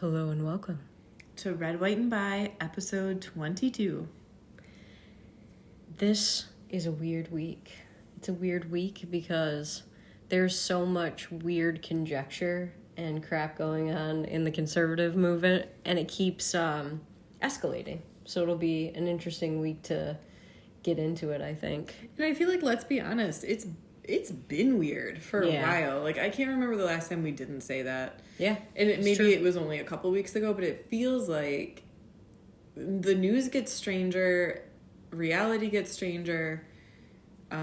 Hello and welcome to Red, White, and Bi, episode 22. This is a weird week. It's a weird week because there's so much weird conjecture and crap going on in the conservative movement, and it keeps escalating. So it'll be an interesting week to get into it, I think. And I feel like, let's be honest, it's been weird for a while. Like, I can't remember the last time we didn't say that. Yeah. And it was only a couple weeks ago, but it feels like the news gets stranger, reality gets stranger. I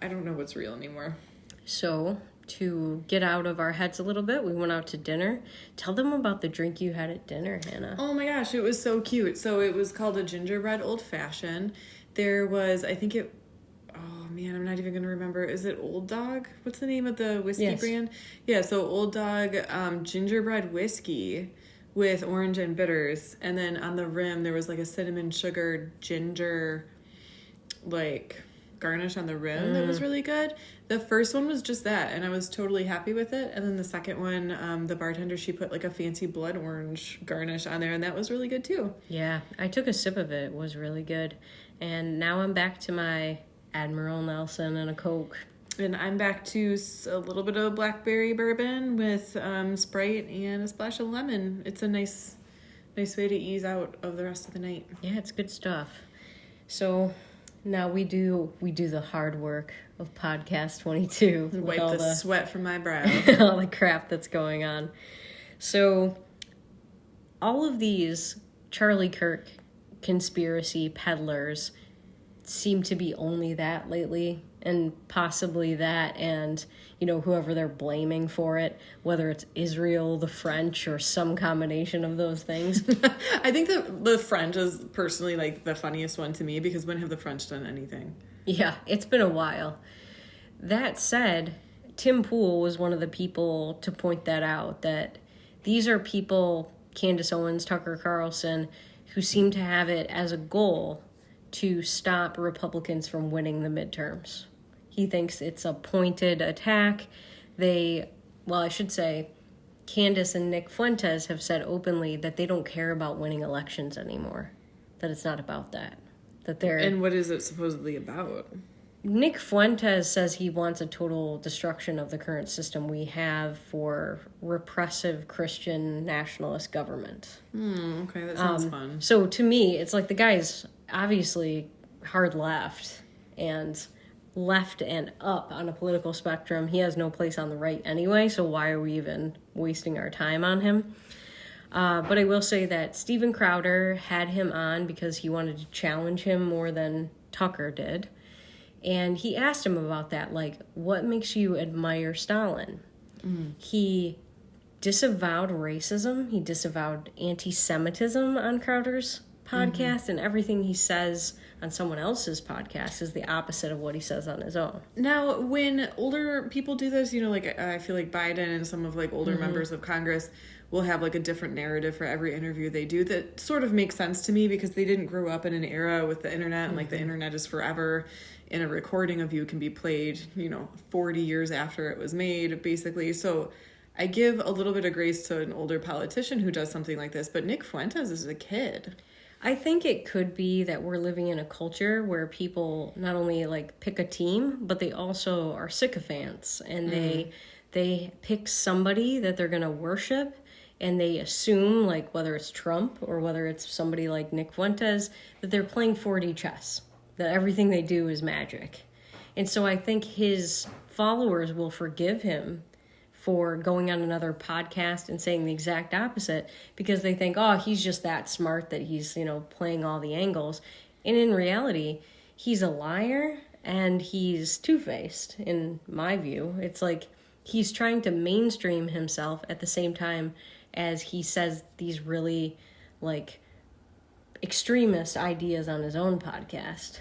don't know what's real anymore. So, to get out of our heads a little bit, we went out to dinner. Tell them about the drink you had at dinner, Hannah. Oh my gosh, it was so cute. So it was called a gingerbread old fashioned. There was, oh man, I'm not even going to remember. Is it Old Dog? What's the name of the whiskey brand? Yeah, so Old Dog gingerbread whiskey with orange and bitters. And then on the rim, there was like a cinnamon sugar ginger, like, garnish on the rim that was really good. The first one was just that, and I was totally happy with it. And then the second one, the bartender, she put like a fancy blood orange garnish on there, and that was really good too. Yeah, I took a sip of it. It was really good. And now I'm back to my Admiral Nelson and a Coke. And I'm back to a little bit of blackberry bourbon with Sprite and a splash of lemon. It's a nice way to ease out of the rest of the night. Yeah, it's good stuff. So now we do the hard work of podcast 22. Wipe the sweat from my brow. All the crap that's going on. So all of these Charlie Kirk conspiracy peddlers seem to be only that lately, and possibly that, and whoever they're blaming for it, whether it's Israel, the French, or some combination of those things. I think the French is personally like the funniest one to me, because when have the French done anything? Yeah, it's been a while. That said, Tim Pool was one of the people to point that out, that these are people, Candace, Owens, Tucker Carlson, who seem to have it as a goal to stop Republicans from winning the midterms. He thinks it's a pointed attack. Candace and Nick Fuentes have said openly that they don't care about winning elections anymore, that it's not about that. And what is it supposedly about? Nick Fuentes says he wants a total destruction of the current system we have for repressive Christian nationalist government. Okay, that sounds fun. So to me, it's like the guy's obviously hard left and up on a political spectrum. He has no place on the right anyway, so why are we even wasting our time on him? But I will say that Steven Crowder had him on because he wanted to challenge him more than Tucker did. And he asked him about that, like, what makes you admire Stalin? He disavowed racism. He disavowed anti-Semitism on Crowder's podcast, and everything he says on someone else's podcast is the opposite of what he says on his own. Now, when older people do this, I feel like Biden and some of like older members of Congress will have like a different narrative for every interview they do that sort of makes sense to me, because they didn't grow up in an era with the internet, and like the internet is forever, and a recording of you can be played, 40 years after it was made, basically. So I give a little bit of grace to an older politician who does something like this, but Nick Fuentes is a kid. I think it could be that we're living in a culture where people not only like pick a team, but they also are sycophants, and they pick somebody that they're going to worship, and they assume, like, whether it's Trump or whether it's somebody like Nick Fuentes, that they're playing 4D chess, that everything they do is magic. And so I think his followers will forgive him for going on another podcast and saying the exact opposite, because they think, oh, he's just that smart that he's, playing all the angles. And in reality, he's a liar and he's two-faced, in my view. It's like he's trying to mainstream himself at the same time as he says these really, like, extremist ideas on his own podcast.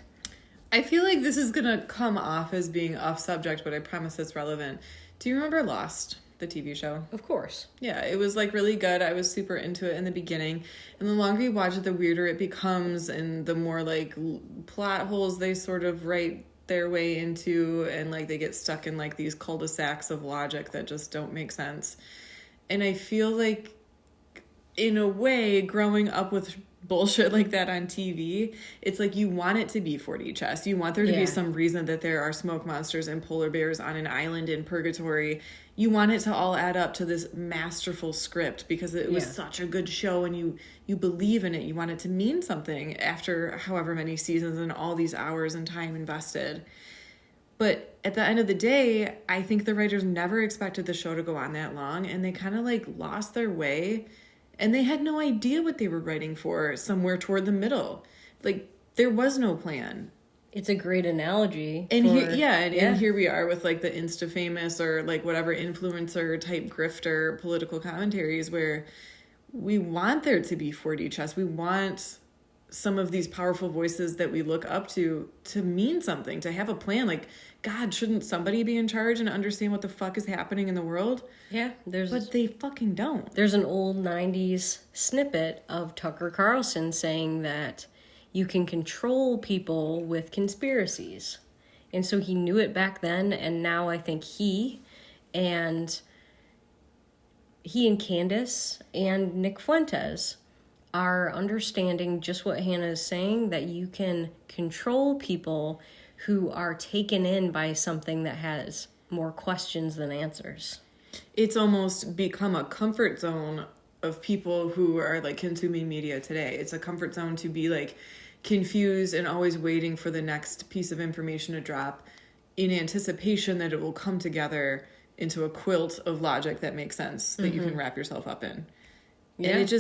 I feel like this is going to come off as being off subject, but I promise it's relevant. Do you remember Lost, the TV show? Of course. Yeah, it was like really good. I was super into it in the beginning. And the longer you watch it, the weirder it becomes, and the more like plot holes they sort of write their way into, and like they get stuck in like these cul-de-sacs of logic that just don't make sense. And I feel like in a way, growing up with bullshit like that on TV, it's like you want it to be 4D chess. You want there to be some reason that there are smoke monsters and polar bears on an island in purgatory. You want it to all add up to this masterful script because it was such a good show, and you believe in it. You want it to mean something after however many seasons and all these hours and time invested. But at the end of the day, I think the writers never expected the show to go on that long, and they kind of like lost their way. And they had no idea what they were writing for somewhere toward the middle. Like, there was no plan. It's a great analogy. And and here we are with, like, the Insta-famous or, like, whatever influencer type grifter political commentaries where we want there to be 4D chess. We want some of these powerful voices that we look up to mean something, to have a plan. Like, God, shouldn't somebody be in charge and understand what the fuck is happening in the world? Yeah, but they fucking don't. There's an old 90s snippet of Tucker Carlson saying that you can control people with conspiracies. And so he knew it back then, and now I think he and Candace and Nick Fuentes are understanding just what Hannah is saying, that you can control people who are taken in by something that has more questions than answers. It's almost become a comfort zone of people who are like consuming media today. It's a comfort zone to be like confused and always waiting for the next piece of information to drop in anticipation that it will come together into a quilt of logic that makes sense, that you can wrap yourself up in. Yeah. And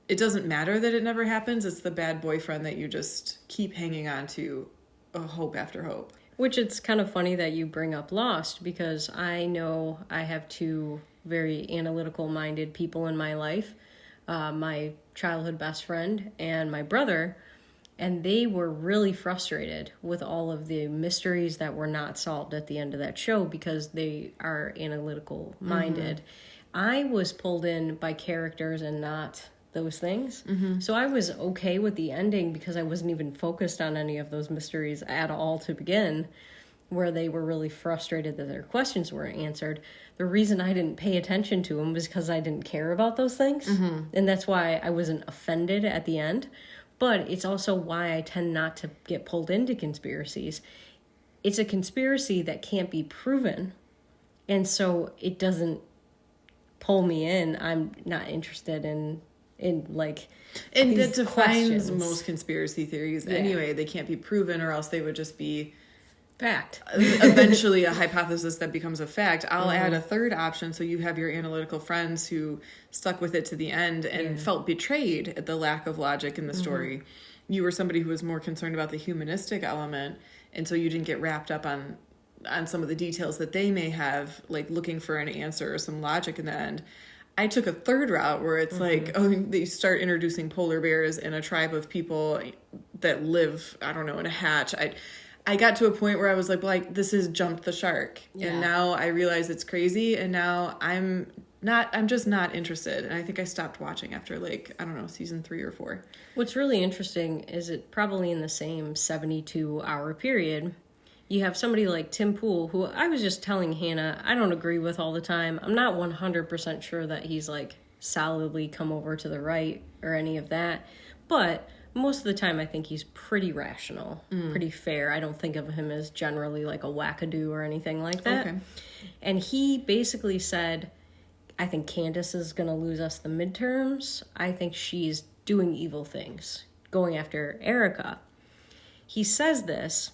it doesn't matter that it never happens. It's the bad boyfriend that you just keep hanging on to, hope after hope. Which it's kind of funny that you bring up Lost, because I know I have two very analytical-minded people in my life, my childhood best friend and my brother, and they were really frustrated with all of the mysteries that were not solved at the end of that show because they are analytical-minded. I was pulled in by characters and not those things. So I was okay with the ending because I wasn't even focused on any of those mysteries at all to begin, where they were really frustrated that their questions weren't answered. The reason I didn't pay attention to them was because I didn't care about those things. And that's why I wasn't offended at the end. But it's also why I tend not to get pulled into conspiracies. It's a conspiracy that can't be proven. And so it doesn't pull me in. I'm not interested in like, and that defines most conspiracy theories anyway. They can't be proven, or else they would just be fact. Eventually a hypothesis that becomes a fact. I'll add a third option, so you have your analytical friends who stuck with it to the end and felt betrayed at the lack of logic in the story. You were somebody who was more concerned about the humanistic element, and so you didn't get wrapped up on some of the details that they may have, like looking for an answer or some logic in the end. I took a third route where it's like, they start introducing polar bears and a tribe of people that live, I don't know, in a hatch. I got to a point where I was like, this has jumped the shark. Yeah. And now I realize it's crazy, and now I'm just not interested. And I think I stopped watching after season 3 or 4. What's really interesting is it probably in the same 72-hour period, you have somebody like Tim Pool, who I was just telling Hannah I don't agree with all the time. I'm not 100% sure that he's like solidly come over to the right or any of that. But most of the time I think he's pretty rational, pretty fair. I don't think of him as generally like a wackadoo or anything like that. Okay. And he basically said, I think Candace is going to lose us the midterms. I think she's doing evil things, going after Erika. He says this.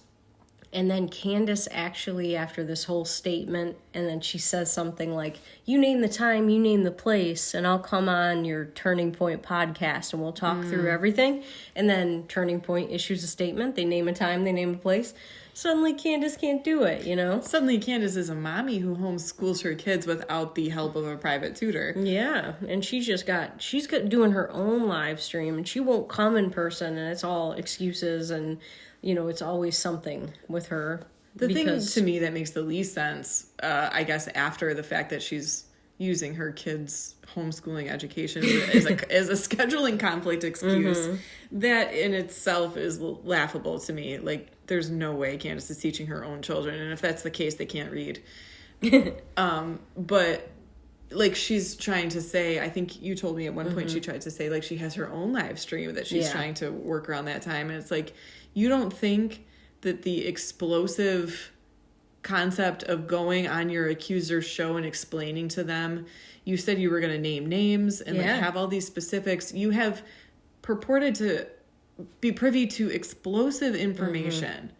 And then Candace actually, after this whole statement, and then she says something like, you name the time, you name the place, and I'll come on your Turning Point podcast and we'll talk through everything. And then Turning Point issues a statement. They name a time, they name a place. Suddenly Candace can't do it, you know? Suddenly Candace is a mommy who homeschools her kids without the help of a private tutor. Yeah, and she's doing her own live stream, and she won't come in person, and it's all excuses, and it's always something with her. The thing to me that makes the least sense, I guess, after the fact that she's using her kids' homeschooling education as a scheduling conflict excuse, that in itself is laughable to me. Like, there's no way Candace is teaching her own children, and if that's the case, they can't read. But like she's trying to say, I think you told me at one point she tried to say like she has her own live stream that she's trying to work around that time. And it's like, you don't think that the explosive concept of going on your accuser's show and explaining to them, you said you were going to name names and like have all these specifics. You have purported to be privy to explosive information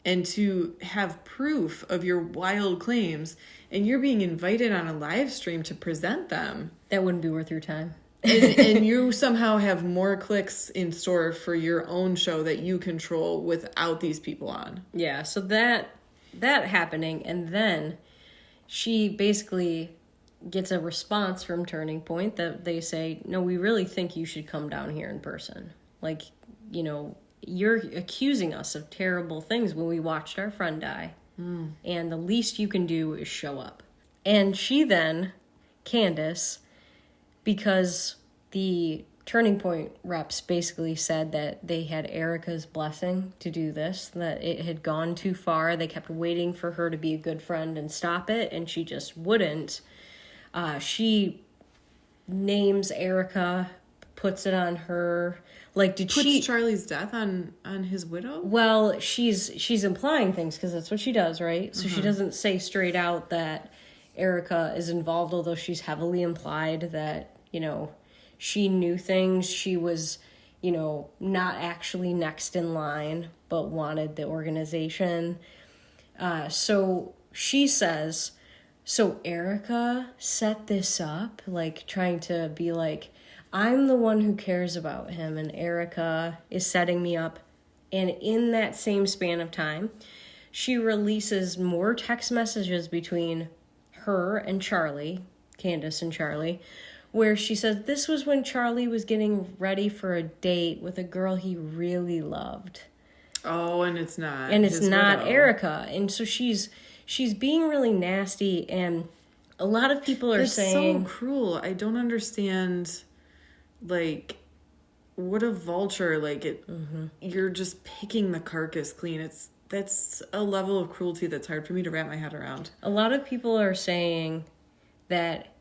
and to have proof of your wild claims, and you're being invited on a live stream to present them. That wouldn't be worth your time. and you somehow have more clicks in store for your own show that you control without these people on. Yeah, so that happening, and then she basically gets a response from Turning Point that they say, no, we really think you should come down here in person. Like, you know, you're accusing us of terrible things when we watched our friend die. And the least you can do is show up. And she then, Candace, because the Turning Point reps basically said that they had Erika's blessing to do this, that it had gone too far. They kept waiting for her to be a good friend and stop it, and she just wouldn't. She names Erika, puts it on her. Like, Puts Charlie's death on his widow? Well, she's implying things because that's what she does, right? So she doesn't say straight out that Erika is involved, although she's heavily implied that, you know, she knew things. She was, you know, not actually next in line, but wanted the organization. So she says, so Erika set this up, like trying to be like, I'm the one who cares about him, and Erika is setting me up. And in that same span of time, she releases more text messages between her and Charlie, Candace and Charlie, where she says this was when Charlie was getting ready for a date with a girl he really loved. Oh, and it's not. And it's not Erika. And so she's being really nasty, and a lot of people are saying... It's so cruel. I don't understand... Like, what a vulture, like it you're just picking the carcass clean. That's a level of cruelty that's hard for me to wrap my head around. A lot of people are saying that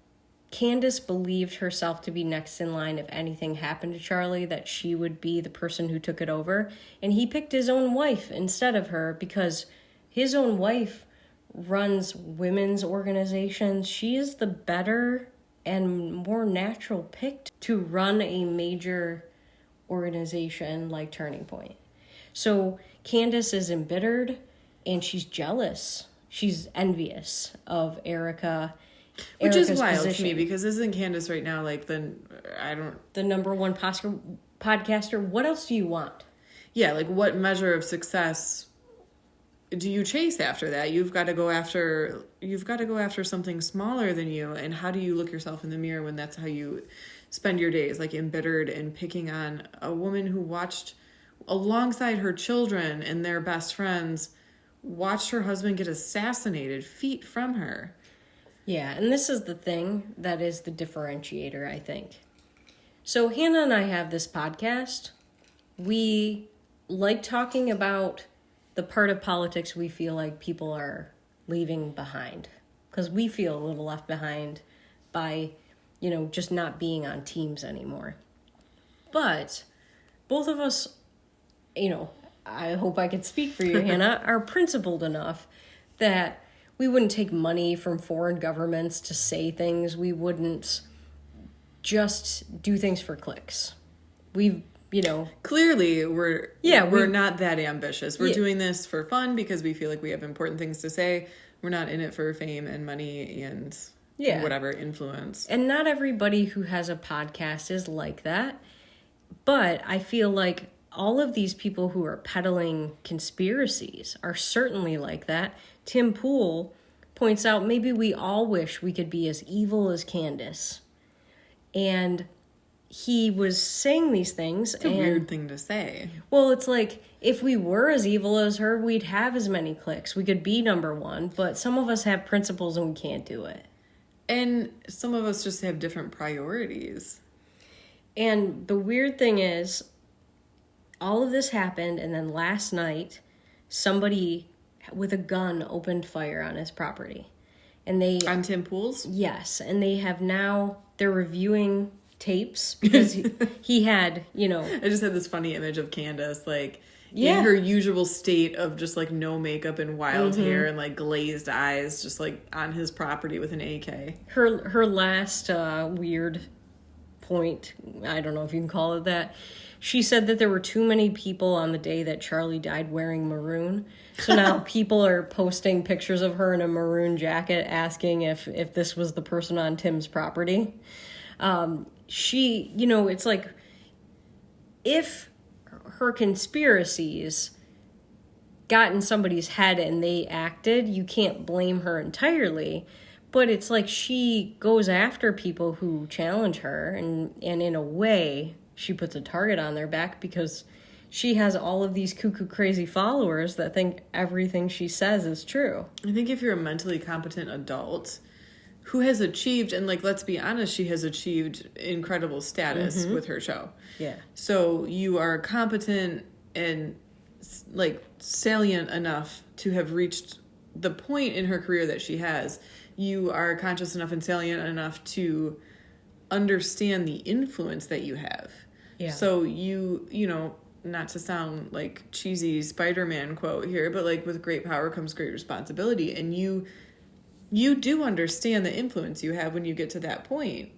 Candace believed herself to be next in line if anything happened to Charlie, that she would be the person who took it over, and he picked his own wife instead of her because his own wife runs women's organizations. She is the better and more natural pick to run a major organization like Turning Point. So Candace is embittered and she's jealous. She's envious of Erika. Which is wild to me because isn't Candace right now like the number one podcaster? What else do you want? Yeah, like what measure of success do you chase after that? You've got to go after something smaller than you. And how do you look yourself in the mirror when that's how you spend your days, like embittered and picking on a woman who watched alongside her children and their best friends, watched her husband get assassinated feet from her. Yeah, and this is the thing that is the differentiator, I think. So Hannah and I have this podcast. We like talking about the part of politics we feel like people are leaving behind, because we feel a little left behind by, you know, just not being on teams anymore. But both of us, you know, I hope I could speak for you, Hannah, are principled enough that we wouldn't take money from foreign governments to say things. We wouldn't just do things for clicks. We've, you know, clearly we're not that ambitious. We're doing this for fun because we feel like we have important things to say. We're not in it for fame and money and whatever influence. And not everybody who has a podcast is like that. But I feel like all of these people who are peddling conspiracies are certainly like that. Tim Pool points out maybe we all wish we could be as evil as Candace. And he was saying these things. It's a weird thing to say. Well, it's like, if we were as evil as her, we'd have as many clicks. We could be number one, but some of us have principles and we can't do it. And some of us just have different priorities. And the weird thing is, all of this happened, and then last night, somebody with a gun opened fire on his property. And they... On Tim Pool's? Yes, and they're reviewing tapes because he had, I just had this funny image of Candace, like, in her usual state of just, like, no makeup and wild hair and, like, glazed eyes, just, like, on his property with an AK. Her last weird point, I don't know if you can call it that, she said that there were too many people on the day that Charlie died wearing maroon. So now people are posting pictures of her in a maroon jacket asking if this was the person on Tim's property. It's like, if her conspiracies got in somebody's head and they acted, you can't blame her entirely. But it's like she goes after people who challenge her, and in a way, she puts a target on their back because she has all of these cuckoo crazy followers that think everything she says is true. I think if you're a mentally competent adult who has achieved, and, like, let's be honest, she has achieved incredible status with her show. Yeah. So you are competent and, like, salient enough to have reached the point in her career that she has. You are conscious enough and salient enough to understand the influence that you have. Yeah. So you know, not to sound like cheesy Spider-Man quote here, but, like, with great power comes great responsibility. And you do understand the influence you have when you get to that point.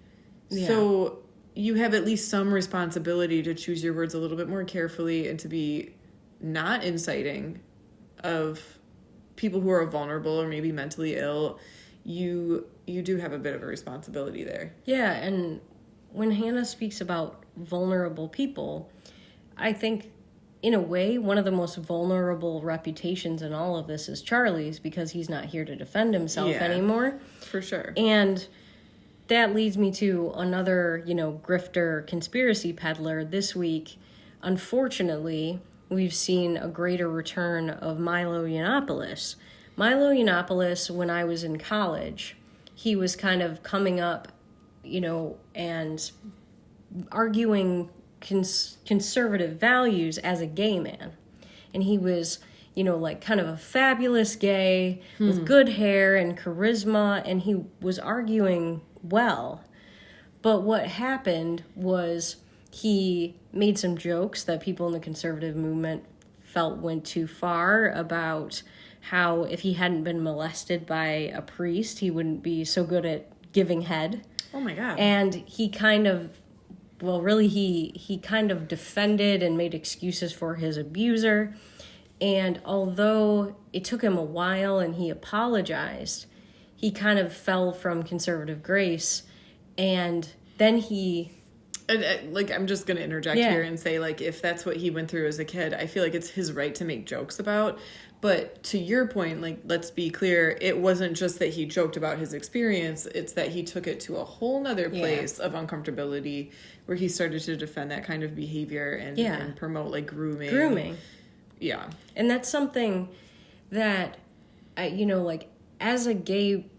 Yeah. So you have at least some responsibility to choose your words a little bit more carefully and to be not inciting of people who are vulnerable or maybe mentally ill. You do have a bit of a responsibility there. Yeah, and when Hannah speaks about vulnerable people, I think, in a way, one of the most vulnerable reputations in all of this is Charlie's, because he's not here to defend himself anymore. For sure. And that leads me to another, grifter conspiracy peddler this week. Unfortunately, we've seen a greater return of Milo Yiannopoulos. Milo Yiannopoulos, when I was in college, he was kind of coming up, and arguing conservative values as a gay man. And he was, like, kind of a fabulous gay with good hair and charisma, and he was arguing well. But what happened was he made some jokes that people in the conservative movement felt went too far about how if he hadn't been molested by a priest, he wouldn't be so good at giving head. Oh my God. And he kind of, he kind of defended and made excuses for his abuser. And although it took him a while and he apologized, he kind of fell from conservative grace. And then he... I'm just going to interject here and say, like, if that's what he went through as a kid, I feel like it's his right to make jokes about. But to your point, like, let's be clear, it wasn't just that he joked about his experience. It's that he took it to a whole nother place of uncomfortability where he started to defend that kind of behavior and promote, like, grooming. Yeah. And that's something that, as a gay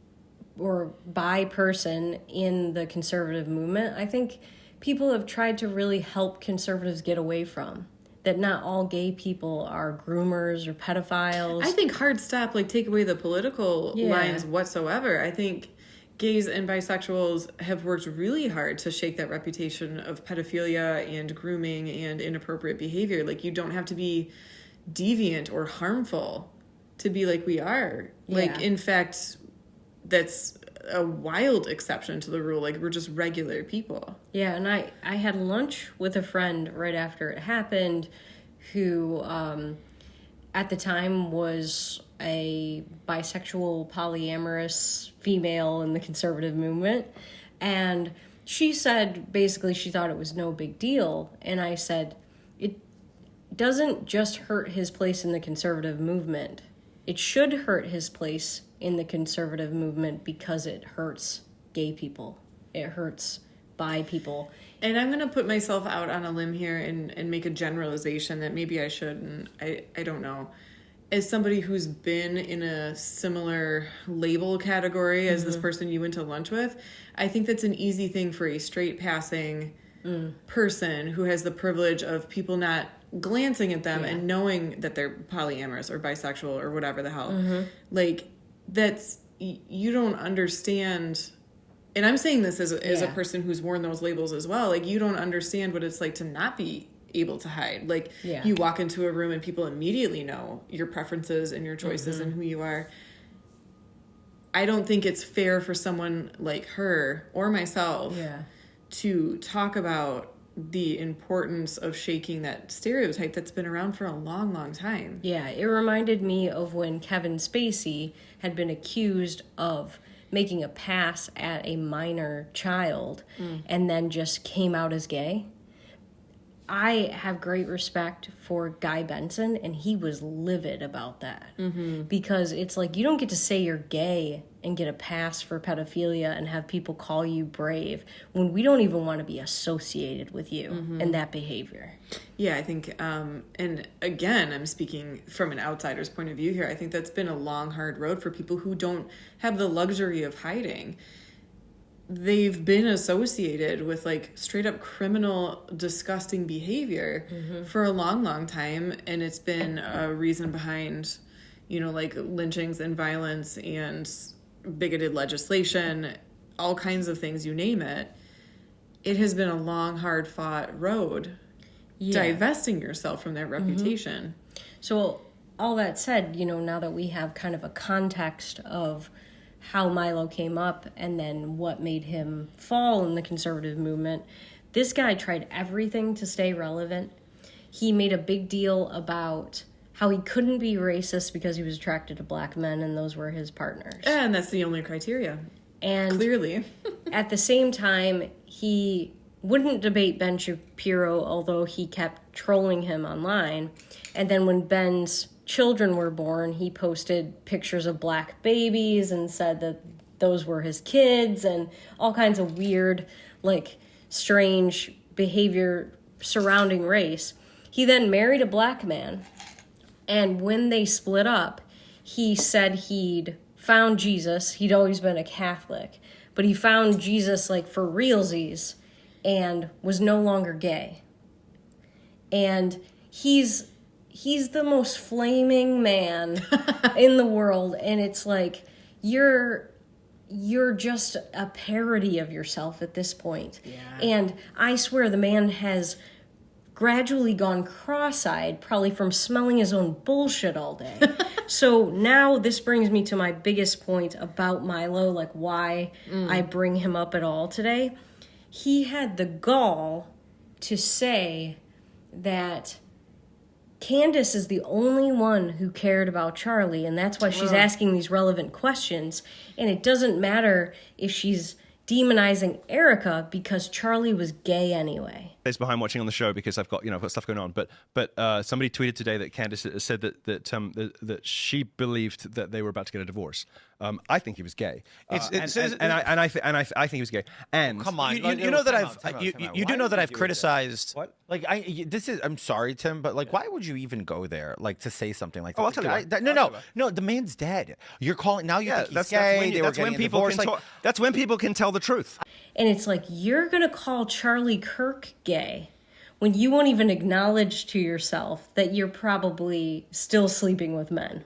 or bi person in the conservative movement, I think people have tried to really help conservatives get away from. That not all gay people are groomers or pedophiles. I think hard stop, like, take away the political lines whatsoever. I think gays and bisexuals have worked really hard to shake that reputation of pedophilia and grooming and inappropriate behavior. Like, you don't have to be deviant or harmful to be like we are. Yeah. Like, in fact, that's a wild exception to the rule. Like, we're just regular people. Yeah, and I had lunch with a friend right after it happened who at the time was a bisexual polyamorous female in the conservative movement, and she said basically she thought it was no big deal. And I said, it doesn't just hurt his place in the conservative movement. It should hurt his place in the conservative movement because it hurts gay people. It hurts bi people. And I'm going to put myself out on a limb here and make a generalization that maybe I shouldn't. I don't know. As somebody who's been in a similar label category as this person you went to lunch with, I think that's an easy thing for a straight passing person who has the privilege of people not glancing at them and knowing that they're polyamorous or bisexual or whatever the hell. Like, that's you don't understand, and I'm saying this as a person who's worn those labels as well. Like, you don't understand what it's like to not be able to hide. Like, you walk into a room and people immediately know your preferences and your choices and who you are. I don't think it's fair for someone like her or myself to talk about the importance of shaking that stereotype that's been around for a long, long time. Yeah, it reminded me of when Kevin Spacey had been accused of making a pass at a minor child and then just came out as gay. I have great respect for Guy Benson, and he was livid about that. Because it's like, you don't get to say you're gay and get a pass for pedophilia and have people call you brave when we don't even want to be associated with you and that behavior. Yeah, I think, and again, I'm speaking from an outsider's point of view here. I think that's been a long, hard road for people who don't have the luxury of hiding. They've been associated with like straight up criminal, disgusting behavior for a long, long time. And it's been a reason behind, you know, like lynchings and violence and bigoted legislation, all kinds of things, you name it. It has been a long, hard fought road, divesting yourself from that reputation. So all that said, you know, now that we have kind of a context of how Milo came up and then what made him fall in the conservative movement, this guy tried everything to stay relevant. He made a big deal about how he couldn't be racist because he was attracted to black men and those were his partners. And that's the only criteria. And clearly. At the same time, he wouldn't debate Ben Shapiro, although he kept trolling him online. And then when Ben's children were born, he posted pictures of black babies and said that those were his kids and all kinds of weird, like, strange behavior surrounding race. He then married a black man, and when they split up, he said he'd found Jesus. He'd always been a Catholic, but he found Jesus, like, for realsies and was no longer gay. And he's the most flaming man in the world, and it's like, you're just a parody of yourself at this point. Yeah. And I swear the man has gradually gone cross-eyed, probably from smelling his own bullshit all day. So now this brings me to my biggest point about Milo, like why I bring him up at all today. He had the gall to say that Candace is the only one who cared about Charlie, and that's why she's asking these relevant questions. And it doesn't matter if she's demonizing Erika because Charlie was gay anyway. Days behind watching on the show because I've got stuff going on. But somebody tweeted today that Candace said that she believed that they were about to get a divorce. I think he was gay, and I think he was gay. And come on, you know that you do know that I've criticized. What? Like I'm sorry, Tim, but like, why would you even go there? Like to say something like that? Oh, I'll tell you why. No. The man's dead. You're calling now. You think he's gay? That's when people can talk. That's when people can tell the truth. And it's like, you're gonna call Charlie Kirk gay when you won't even acknowledge to yourself that you're probably still sleeping with men.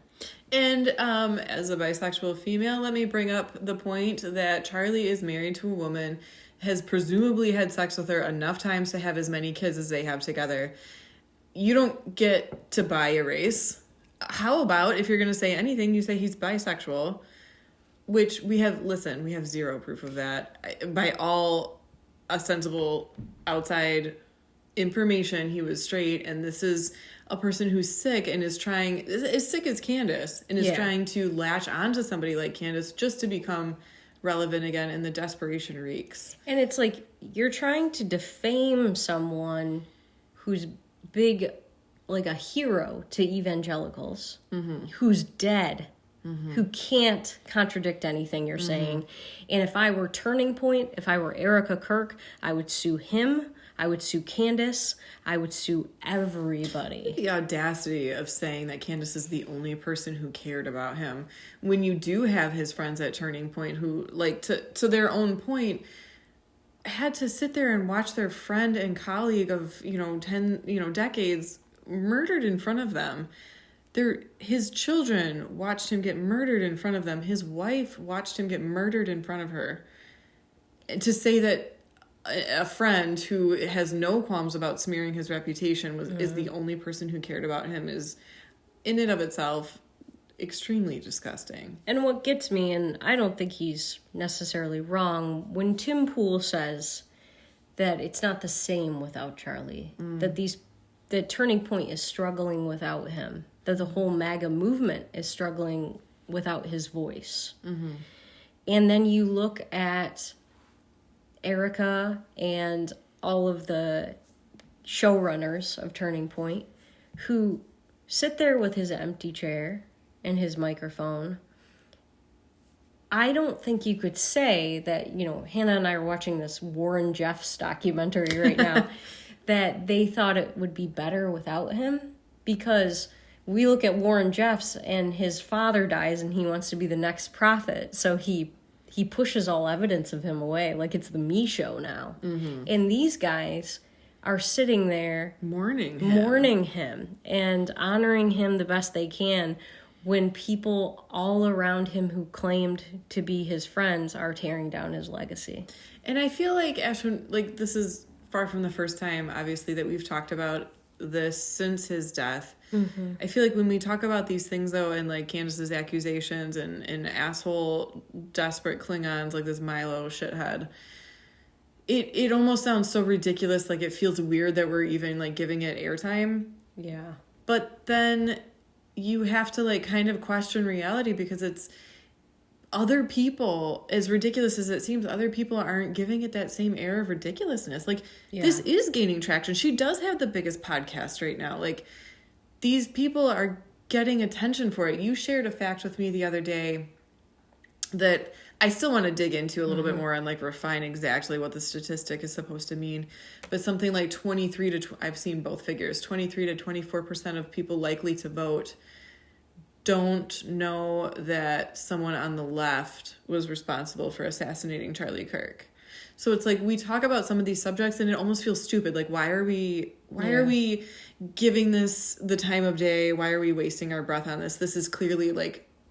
And as a bisexual female, let me bring up the point that Charlie is married to a woman, has presumably had sex with her enough times to have as many kids as they have together. You don't get to buy a race. How about if you're going to say anything, you say he's bisexual, which we have zero proof of that. By all ostensible outside information, he was straight, and this is a person who's sick and is sick as Candace and is trying to latch onto somebody like Candace just to become relevant again, and the desperation reeks. And it's like, you're trying to defame someone who's big, like a hero to evangelicals, who's dead, who can't contradict anything you're saying. And if I were Turning Point, if I were Erika Kirk, I would sue him, I would sue Candace, I would sue everybody. The audacity of saying that Candace is the only person who cared about him, when you do have his friends at Turning Point who, like, to their own point, had to sit there and watch their friend and colleague of, 10, decades murdered in front of them. his children watched him get murdered in front of them. His wife watched him get murdered in front of her. To say that a friend who has no qualms about smearing his reputation is the only person who cared about him is, in and of itself, extremely disgusting. And what gets me, and I don't think he's necessarily wrong, when Tim Pool says that it's not the same without Charlie, that Turning Point is struggling without him, that the whole MAGA movement is struggling without his voice. Mm-hmm. And then you look at Erika and all of the showrunners of Turning Point who sit there with his empty chair and his microphone. I don't think you could say that, Hannah and I are watching this Warren Jeffs documentary right now, that they thought it would be better without him, because we look at Warren Jeffs and his father dies and he wants to be the next prophet. So he pushes all evidence of him away, like it's the Me Show now. Mm-hmm. And these guys are sitting there mourning him and honoring him the best they can, when people all around him who claimed to be his friends are tearing down his legacy. And I feel like, Ashwin, this is far from the first time, obviously, that we've talked about this since his death. Mm-hmm. I feel like when we talk about these things, though, and Candace's accusations and asshole desperate Klingons like this Milo shithead, it almost sounds so ridiculous. It feels weird that we're even giving it airtime. Yeah. But then you have to kind of question reality, because it's other people, as ridiculous as it seems, other people aren't giving it that same air of ridiculousness. This is gaining traction. She does have the biggest podcast right now. These people are getting attention for it. You shared a fact with me the other day that I still want to dig into a little bit more and refine exactly what the statistic is supposed to mean. But something like 23 to, I've seen both figures, 23 to 24% of people likely to vote don't know that someone on the left was responsible for assassinating Charlie Kirk. So it's we talk about some of these subjects and it almost feels stupid. Why are we giving this the time of day? Why are we wasting our breath on this? This is clearly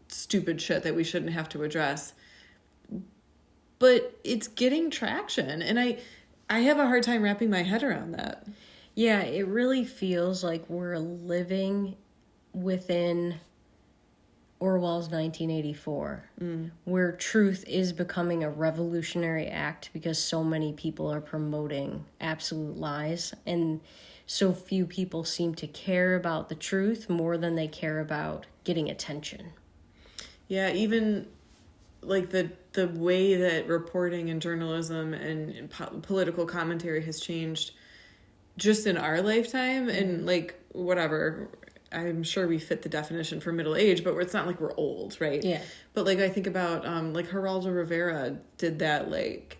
stupid shit that we shouldn't have to address. But it's getting traction, and I have a hard time wrapping my head around that. Yeah, it really feels like we're living within Orwell's 1984, where truth is becoming a revolutionary act because so many people are promoting absolute lies, and so few people seem to care about the truth more than they care about getting attention. Yeah, even the way that reporting and journalism and political commentary has changed just in our lifetime, and whatever, I'm sure we fit the definition for middle age, but it's not we're old, right? Yeah. But I think about Geraldo Rivera did that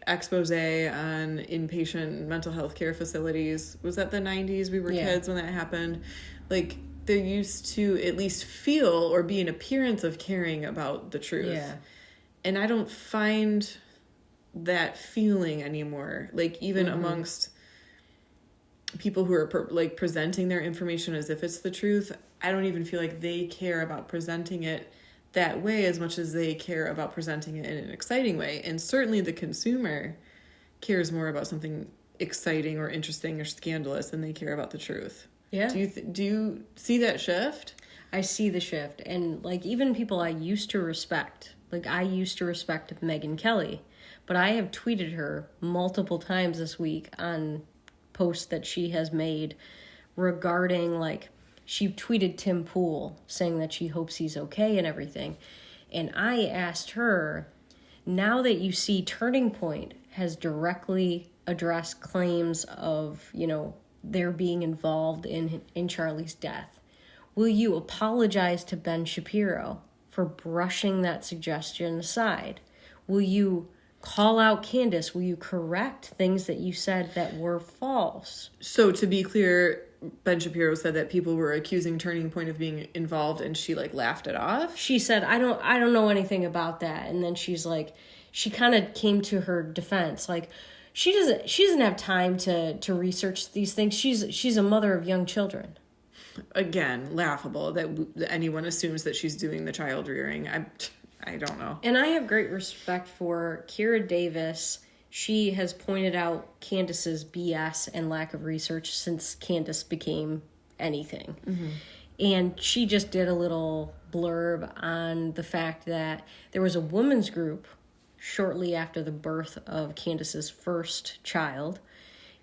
expose on inpatient mental health care facilities. Was that the 90s? We were kids when that happened. There used to at least feel or be an appearance of caring about the truth. Yeah. And I don't find that feeling anymore. Even amongst people who are presenting their information as if it's the truth, I don't even feel like they care about presenting it that way as much as they care about presenting it in an exciting way. And certainly the consumer cares more about something exciting or interesting or scandalous than they care about the truth. Yeah. Do you see that shift? I see the shift. And even people I used to respect, I used to respect Megyn Kelly, but I have tweeted her multiple times this week on posts that she has made regarding she tweeted Tim Pool saying that she hopes he's okay and everything. And I asked her, now that you see Turning Point has directly addressed claims of, their being involved in Charlie's death, will you apologize to Ben Shapiro for brushing that suggestion aside? Will you call out Candace? Will you correct things that you said that were false? So to be clear, Ben Shapiro said that people were accusing Turning Point of being involved, and she laughed it off. She said, I don't know anything about that. And then she's she kind of came to her defense. She doesn't have time to research these things. She's a mother of young children. again, laughable that anyone assumes that she's doing the child rearing. I don't know. And I have great respect for Kira Davis. She has pointed out Candace's BS and lack of research since Candace became anything. Mm-hmm. And she just did a little blurb on the fact that there was a women's group shortly after the birth of Candace's first child,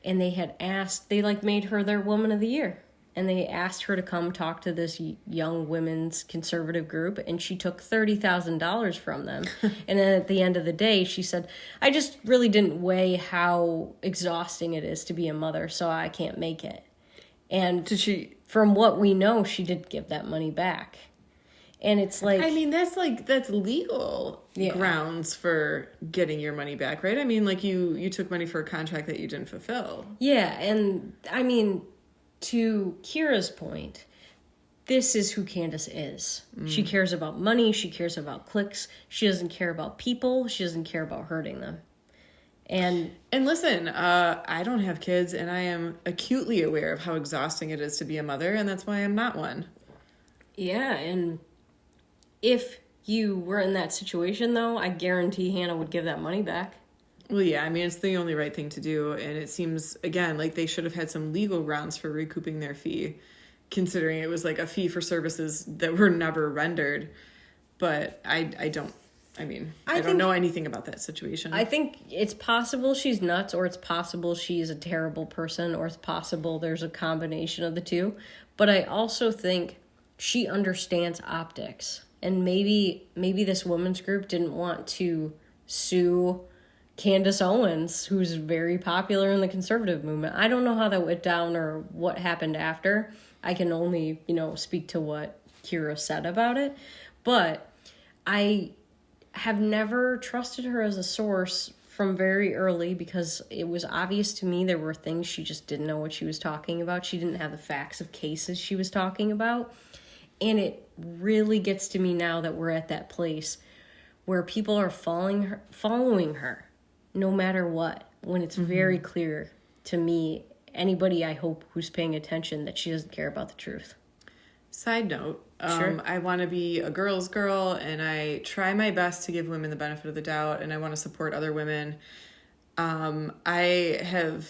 and they had asked, they made her their Woman of the Year. And they asked her to come talk to this young women's conservative group, and she took $30,000 from them. And then at the end of the day, she said, I just really didn't weigh how exhausting it is to be a mother, so I can't make it. And from what we know, she did give that money back. And it's like... I mean, that's legal grounds for getting your money back, right? I mean, you took money for a contract that you didn't fulfill. Yeah, and I mean... To Kira's point, this is who Candace is. She cares about money. She cares about clicks. She doesn't care about people. She doesn't care about hurting them. And listen, I don't have kids, and I am acutely aware of how exhausting it is to be a mother, and that's why I'm not one. Yeah, and if you were in that situation, though, I guarantee Hannah would give that money back. Well, yeah, I mean, it's the only right thing to do, and it seems, again, like they should have had some legal grounds for recouping their fee, considering it was a fee for services that were never rendered. But I don't know anything about that situation. I think it's possible she's nuts, or it's possible she's a terrible person, or it's possible there's a combination of the two. But I also think she understands optics, and maybe this women's group didn't want to sue Candace Owens, who's very popular in the conservative movement. I don't know how that went down or what happened after. I can only, speak to what Kira said about it. But I have never trusted her as a source from very early, because it was obvious to me there were things she just didn't know what she was talking about. She didn't have the facts of cases she was talking about. And it really gets to me now that we're at that place where people are following her. No matter what, when it's very clear to me, anybody I hope who's paying attention, that she doesn't care about the truth. Side note, Sure. I want to be a girl's girl, and I try my best to give women the benefit of the doubt, and I want to support other women. I have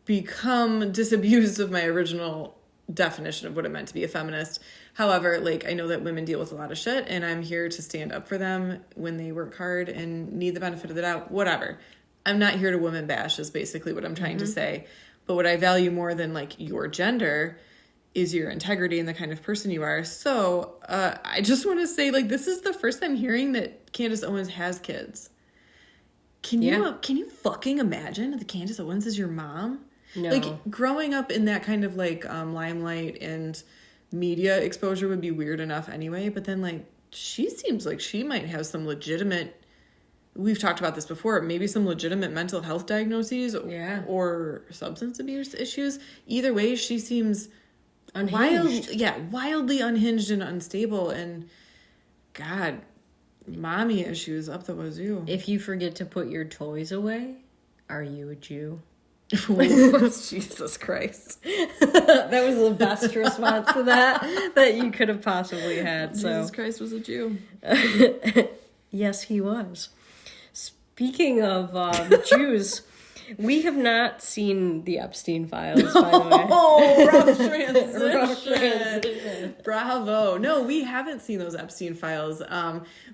become disabused of my original definition of what it meant to be a feminist. However, I know that women deal with a lot of shit, and I'm here to stand up for them when they work hard and need the benefit of the doubt, whatever. I'm not here to woman bash is basically what I'm trying to say. But what I value more than your gender is your integrity and the kind of person you are. So I just want to say, this is the first time hearing that Candace Owens has kids. Can you fucking imagine that Candace Owens is your mom? No. Growing up in that kind of limelight and media exposure would be weird enough anyway, but then she seems like she might have some legitimate, we've talked about this before, maybe some legitimate mental health diagnoses or substance abuse issues. Either way, she seems unhinged. Wildly unhinged and unstable, and God, mommy issues up the wazoo. If you forget to put your toys away, are you a Jew? Jesus Christ. That was the best response to that you could have possibly had. Jesus Christ was a Jew. Yes, he was. Speaking of Jews, we have not seen the Epstein files, by the way. Oh, rough transition. Bravo. No, we haven't seen those Epstein files.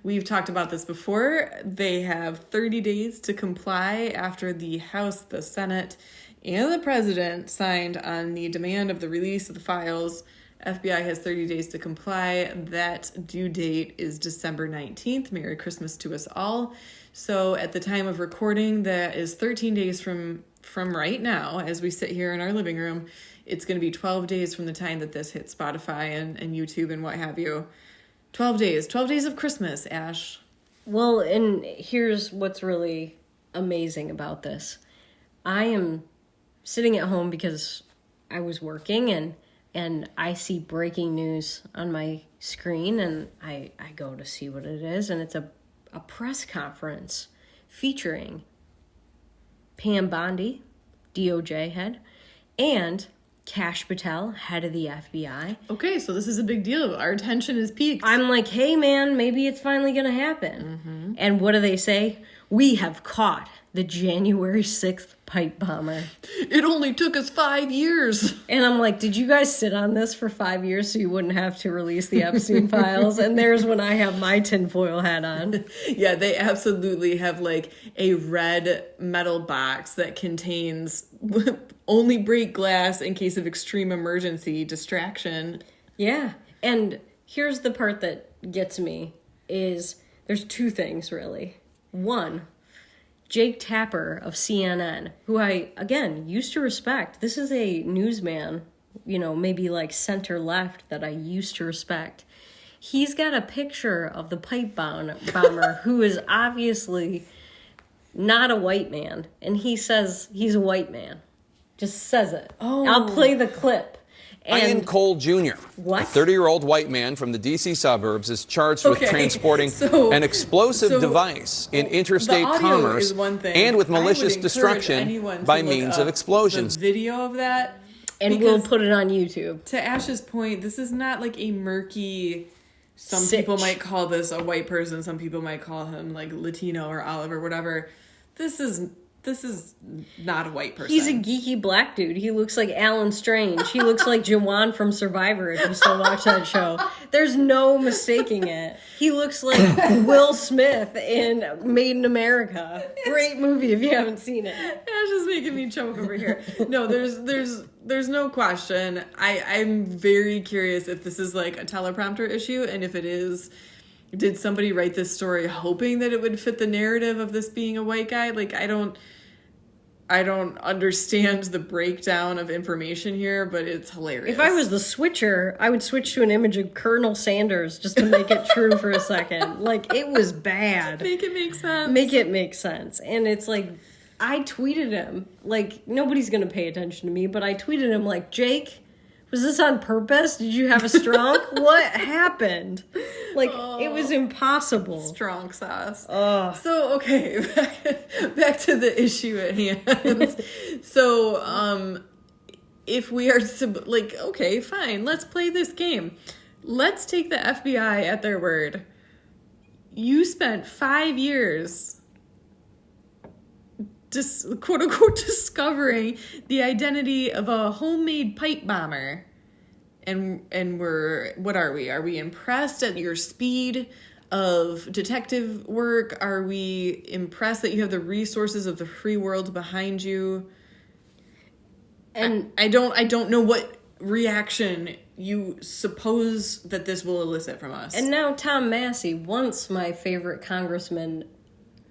We've talked about this before. They have 30 days to comply after the House, the Senate, and the President signed on the demand of the release of the files. FBI has 30 days to comply. That due date is December 19th. Merry Christmas to us all. So at the time of recording, that is 13 days from right now, as we sit here in our living room. It's going to be 12 days from the time that this hits Spotify and YouTube and what have you. 12 days. 12 days of Christmas, Ash. Well, and here's what's really amazing about this. I am sitting at home because I was working, and I see breaking news on my screen, and I go to see what it is, and it's a press conference featuring Pam Bondi, DOJ head, and Kash Patel, head of the FBI. Okay, so this is a big deal. Our attention is peaked. I'm like, hey, man, maybe it's finally going to happen. Mm-hmm. And what do they say? We have caught the January 6th pipe bomber. It only took us 5 years. And I'm like, did you guys sit on this for 5 years so you wouldn't have to release the Epstein files? And there's when I have my tinfoil hat on. Yeah, they absolutely have like a red metal box that contains only break glass in case of extreme emergency distraction. Yeah. And here's the part that gets me is there's two things really. One, Jake Tapper of CNN, who I, again, used to respect. This is a newsman, you know, maybe like center left that I used to respect. He's got a picture of the pipe bomber who is obviously not a white man. And he says he's a white man. Just says it. Oh. I'll play the clip. Ian Cole Jr., what? a 30-year-old white man from the D.C. suburbs, is charged with transporting an explosive device in interstate commerce and with malicious destruction by means of explosions. The video of that. And we'll put it on YouTube. To Ash's point, this is not like a murky... Some people might call this a white person. Some people might call him like Latino or olive or whatever. This is not a white person. He's a geeky black dude. He looks like Alan Strange. He looks like Jawan from Survivor, if you still watch that show. There's no mistaking it. He looks like Will Smith in Made in America. Great movie if you haven't seen it. That's just making me choke over here. No, there's no question. I'm very curious if this is like a teleprompter issue, and if it is, did somebody write this story hoping that it would fit the narrative of this being a white guy? Like, I don't understand the breakdown of information here, but it's hilarious. If I was the switcher, I would switch to an image of Colonel Sanders just to make it true for a second. Like, it was bad. Make it make sense. Make it make sense. And it's like, I tweeted him. Like, nobody's going to pay attention to me, but I tweeted him like, Jake, was this on purpose? Did you have a strong? What happened? Like, it was impossible. Strong sauce. So, okay, back to the issue at hand. So, if we are to, like, okay, fine, let's play this game. Let's take the FBI at their word. You spent 5 years just quote unquote discovering the identity of a homemade pipe bomber, and what are we? Are we impressed at your speed of detective work? Are we impressed that you have the resources of the free world behind you? And I don't know what reaction you suppose that this will elicit from us. And now Tom Massey, once my favorite congressman,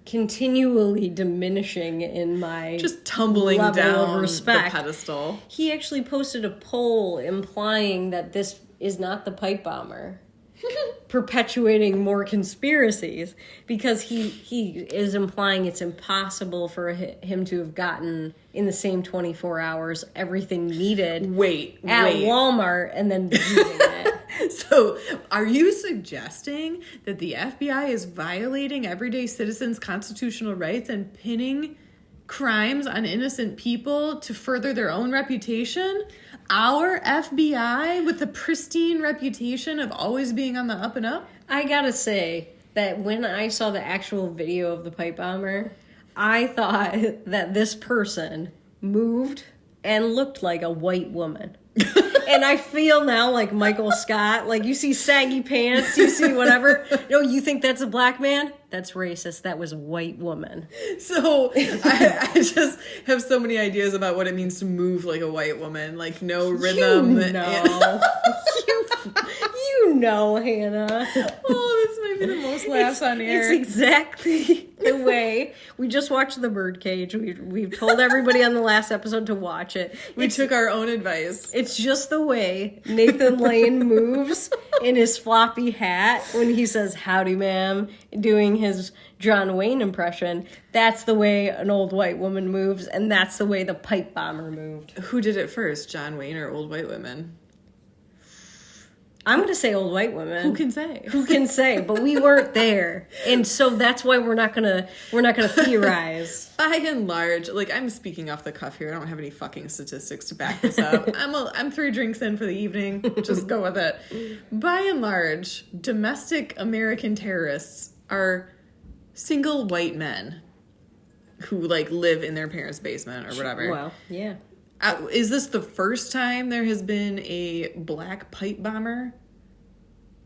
continually diminishing in my just tumbling down respect. The pedestal. He actually posted a poll implying that this is not the pipe bomber, perpetuating more conspiracies, because he is implying it's impossible for him to have gotten in the same 24 hours everything needed at Walmart and then using it. So, are you suggesting that the FBI is violating everyday citizens' constitutional rights and pinning crimes on innocent people to further their own reputation? Our FBI, with the pristine reputation of always being on the up and up? I gotta say that when I saw the actual video of the pipe bomber, I thought that this person moved and looked like a white woman. And I feel now like Michael Scott, like you see saggy pants, you see whatever. No, you think that's a black man? That's racist. That was a white woman. So I just have so many ideas about what it means to move like a white woman, like no rhythm. You know, you know, Hannah. Oh, this might be the most laughs on air. It's exactly the way. We just watched The Birdcage. We've told everybody on the last episode to watch it. We took our own advice. It's just the way Nathan Lane moves in his floppy hat when he says, "Howdy, ma'am," doing his John Wayne impression. That's the way an old white woman moves, and that's the way the pipe bomber moved. Who did it first, John Wayne or old white women? I'm going to say old white women. Who can say? Who can say? But we weren't there, and so that's why we're not gonna theorize. By and large, like, I'm speaking off the cuff here. I don't have any fucking statistics to back this up. I'm 3 drinks in for the evening. Just go with it. By and large, domestic American terrorists are single white men who, like, live in their parents' basement or whatever. Well, yeah. Is this the first time there has been a black pipe bomber?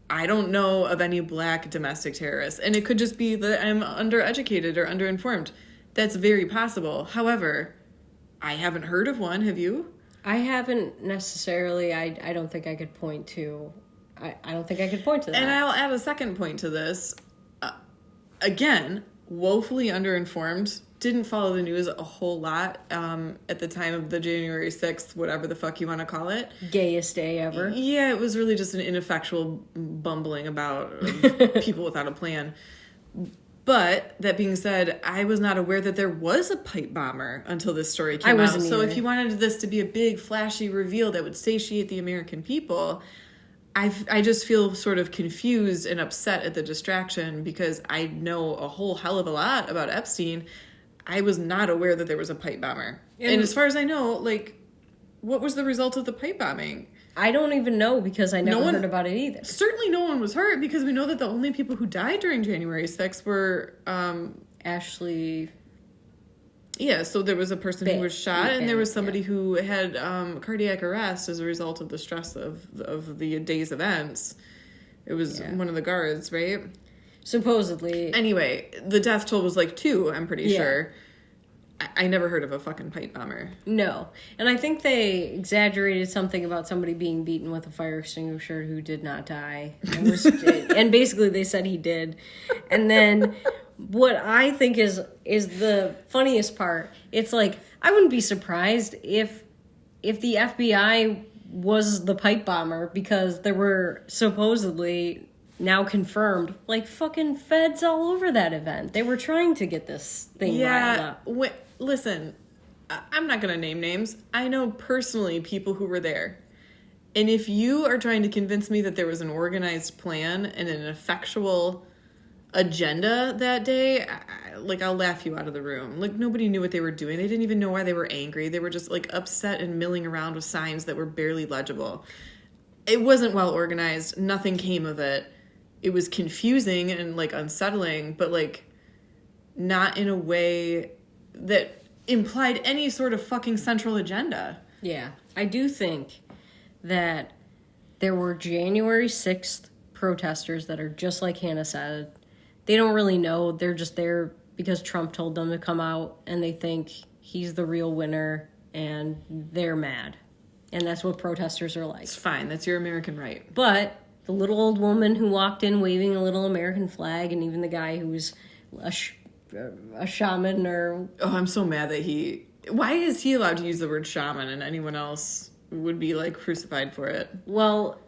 I don't know of any black domestic terrorists. And it could just be that I'm undereducated or underinformed. That's very possible. However, I haven't heard of one. Have you? I haven't necessarily. I don't think I could point to... I don't think I could point to that. And I'll add a second point to this. Again, woefully underinformed. Didn't follow the news a whole lot at the time of the January 6th, whatever the fuck you want to call it. Gayest day ever. Yeah, it was really just an ineffectual bumbling about people without a plan. But that being said, I was not aware that there was a pipe bomber until this story came out. So if you wanted this to be a big, flashy reveal that would satiate the American people, I just feel sort of confused and upset at the distraction because I know a whole hell of a lot about Epstein. I was not aware that there was a pipe bomber. And as far as I know, like, what was the result of the pipe bombing? I don't even know because I never heard about it either. Certainly no one was hurt because we know that the only people who died during January 6th were... Ashley... Yeah, so there was a person who was shot and there was somebody who had cardiac arrest as a result of the stress of the day's events. It was one of the guards, right? Supposedly. Anyway, the death toll was like 2, I'm pretty sure. I never heard of a fucking pipe bomber. No. And I think they exaggerated something about somebody being beaten with a fire extinguisher who did not die. And basically they said he did. And then what I think is the funniest part, it's like, I wouldn't be surprised if the FBI was the pipe bomber because there were supposedly... now confirmed, like, fucking feds all over that event. They were trying to get this thing riled up. Listen, I'm not going to name names. I know personally people who were there. And if you are trying to convince me that there was an organized plan and an effectual agenda that day, I'll laugh you out of the room. Like, nobody knew what they were doing. They didn't even know why they were angry. They were just, like, upset and milling around with signs that were barely legible. It wasn't well organized. Nothing came of it. It was confusing and, like, unsettling, but, like, not in a way that implied any sort of fucking central agenda. Yeah. I do think that there were January 6th protesters that are just like Hannah said. They don't really know. They're just there because Trump told them to come out, and they think he's the real winner, and they're mad. And that's what protesters are like. It's fine. That's your American right. But... the little old woman who walked in waving a little American flag, and even the guy who was a shaman or... Oh, I'm so mad that he... Why is he allowed to use the word shaman and anyone else would be, like, crucified for it? Well,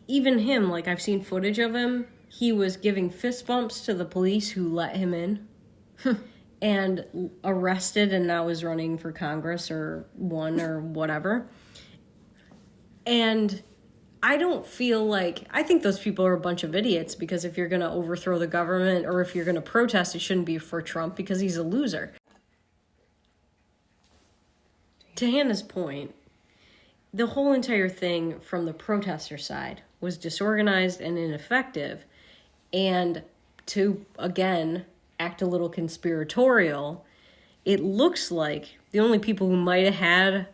even him, like, I've seen footage of him. He was giving fist bumps to the police who let him in and arrested and now is running for Congress or won or whatever. And... I don't feel like... I think those people are a bunch of idiots because if you're going to overthrow the government or if you're going to protest, it shouldn't be for Trump because he's a loser. To Hannah's point, the whole entire thing from the protester side was disorganized and ineffective. And to, again, act a little conspiratorial, it looks like the only people who might have had...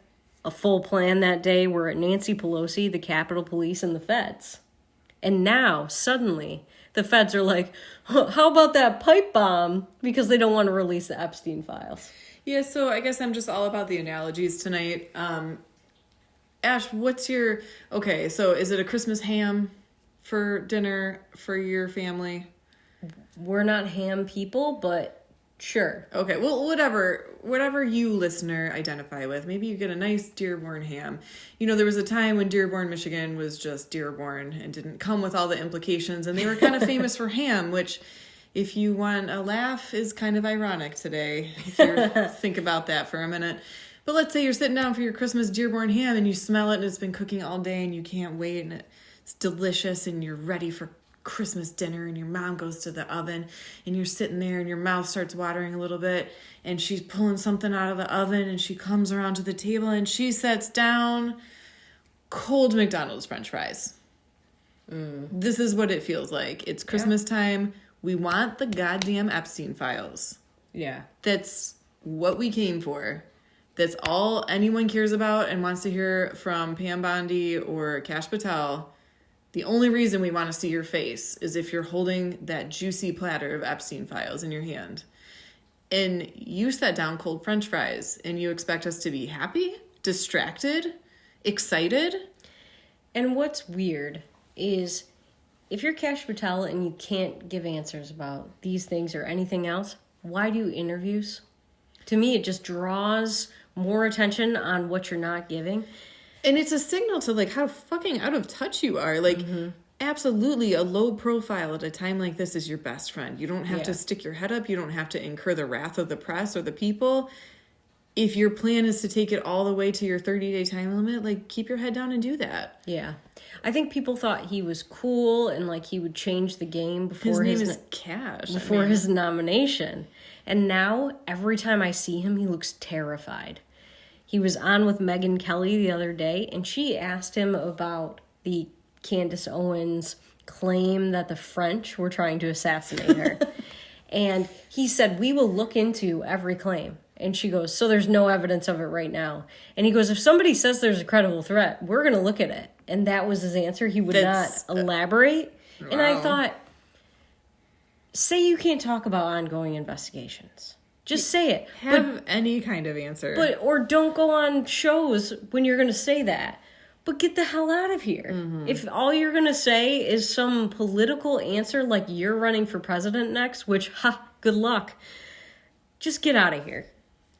a full plan that day were Nancy Pelosi, the Capitol Police, and the feds. And now, suddenly, the feds are like, how about that pipe bomb? Because they don't want to release the Epstein files. Yeah, so I guess I'm just all about the analogies tonight. Ash, what's your... Okay, so is it a Christmas ham for dinner for your family? We're not ham people, but... sure. Okay, well, whatever you, listener, identify with. Maybe you get a nice Dearborn ham. You know, there was a time when Dearborn, Michigan was just Dearborn and didn't come with all the implications, and they were kind of famous for ham, which, if you want a laugh, is kind of ironic today, if you think about that for a minute. But let's say you're sitting down for your Christmas Dearborn ham, and you smell it, and it's been cooking all day, and you can't wait, and it it's delicious and you're ready for Christmas dinner and your mom goes to the oven and you're sitting there and your mouth starts watering a little bit and she's pulling something out of the oven and she comes around to the table and she sets down cold McDonald's French fries. This is what it feels like. It's Christmas time. We want the goddamn Epstein files. Yeah. That's what we came for. That's all anyone cares about and wants to hear from Pam Bondi or Kash Patel. The only reason we want to see your face is if you're holding that juicy platter of Epstein files in your hand. And you set down cold French fries and you expect us to be happy, distracted, excited. And what's weird is if you're Kash Patel and you can't give answers about these things or anything else, why do interviews? To me, it just draws more attention on what you're not giving. And it's a signal to, like, how fucking out of touch you are. Like, absolutely, a low profile at a time like this is your best friend. You don't have to stick your head up. You don't have to incur the wrath of the press or the people. If your plan is to take it all the way to your 30-day time limit, like, keep your head down and do that. Yeah. I think people thought he was cool and, like, he would change the game before his name is Kash. Before his nomination. And now, every time I see him, he looks terrified. He was on with Megyn Kelly the other day, and she asked him about the Candace Owens claim that the French were trying to assassinate her. And he said, we will look into every claim. And she goes, so there's no evidence of it right now. And he goes, if somebody says there's a credible threat, we're going to look at it. And that was his answer. He would not elaborate. Wow. And I thought, say you can't talk about ongoing investigations. Just say it. Have any kind of answer. Or don't go on shows when you're going to say that. But get the hell out of here. If all you're going to say is some political answer like you're running for president next, which, good luck. Just get out of here.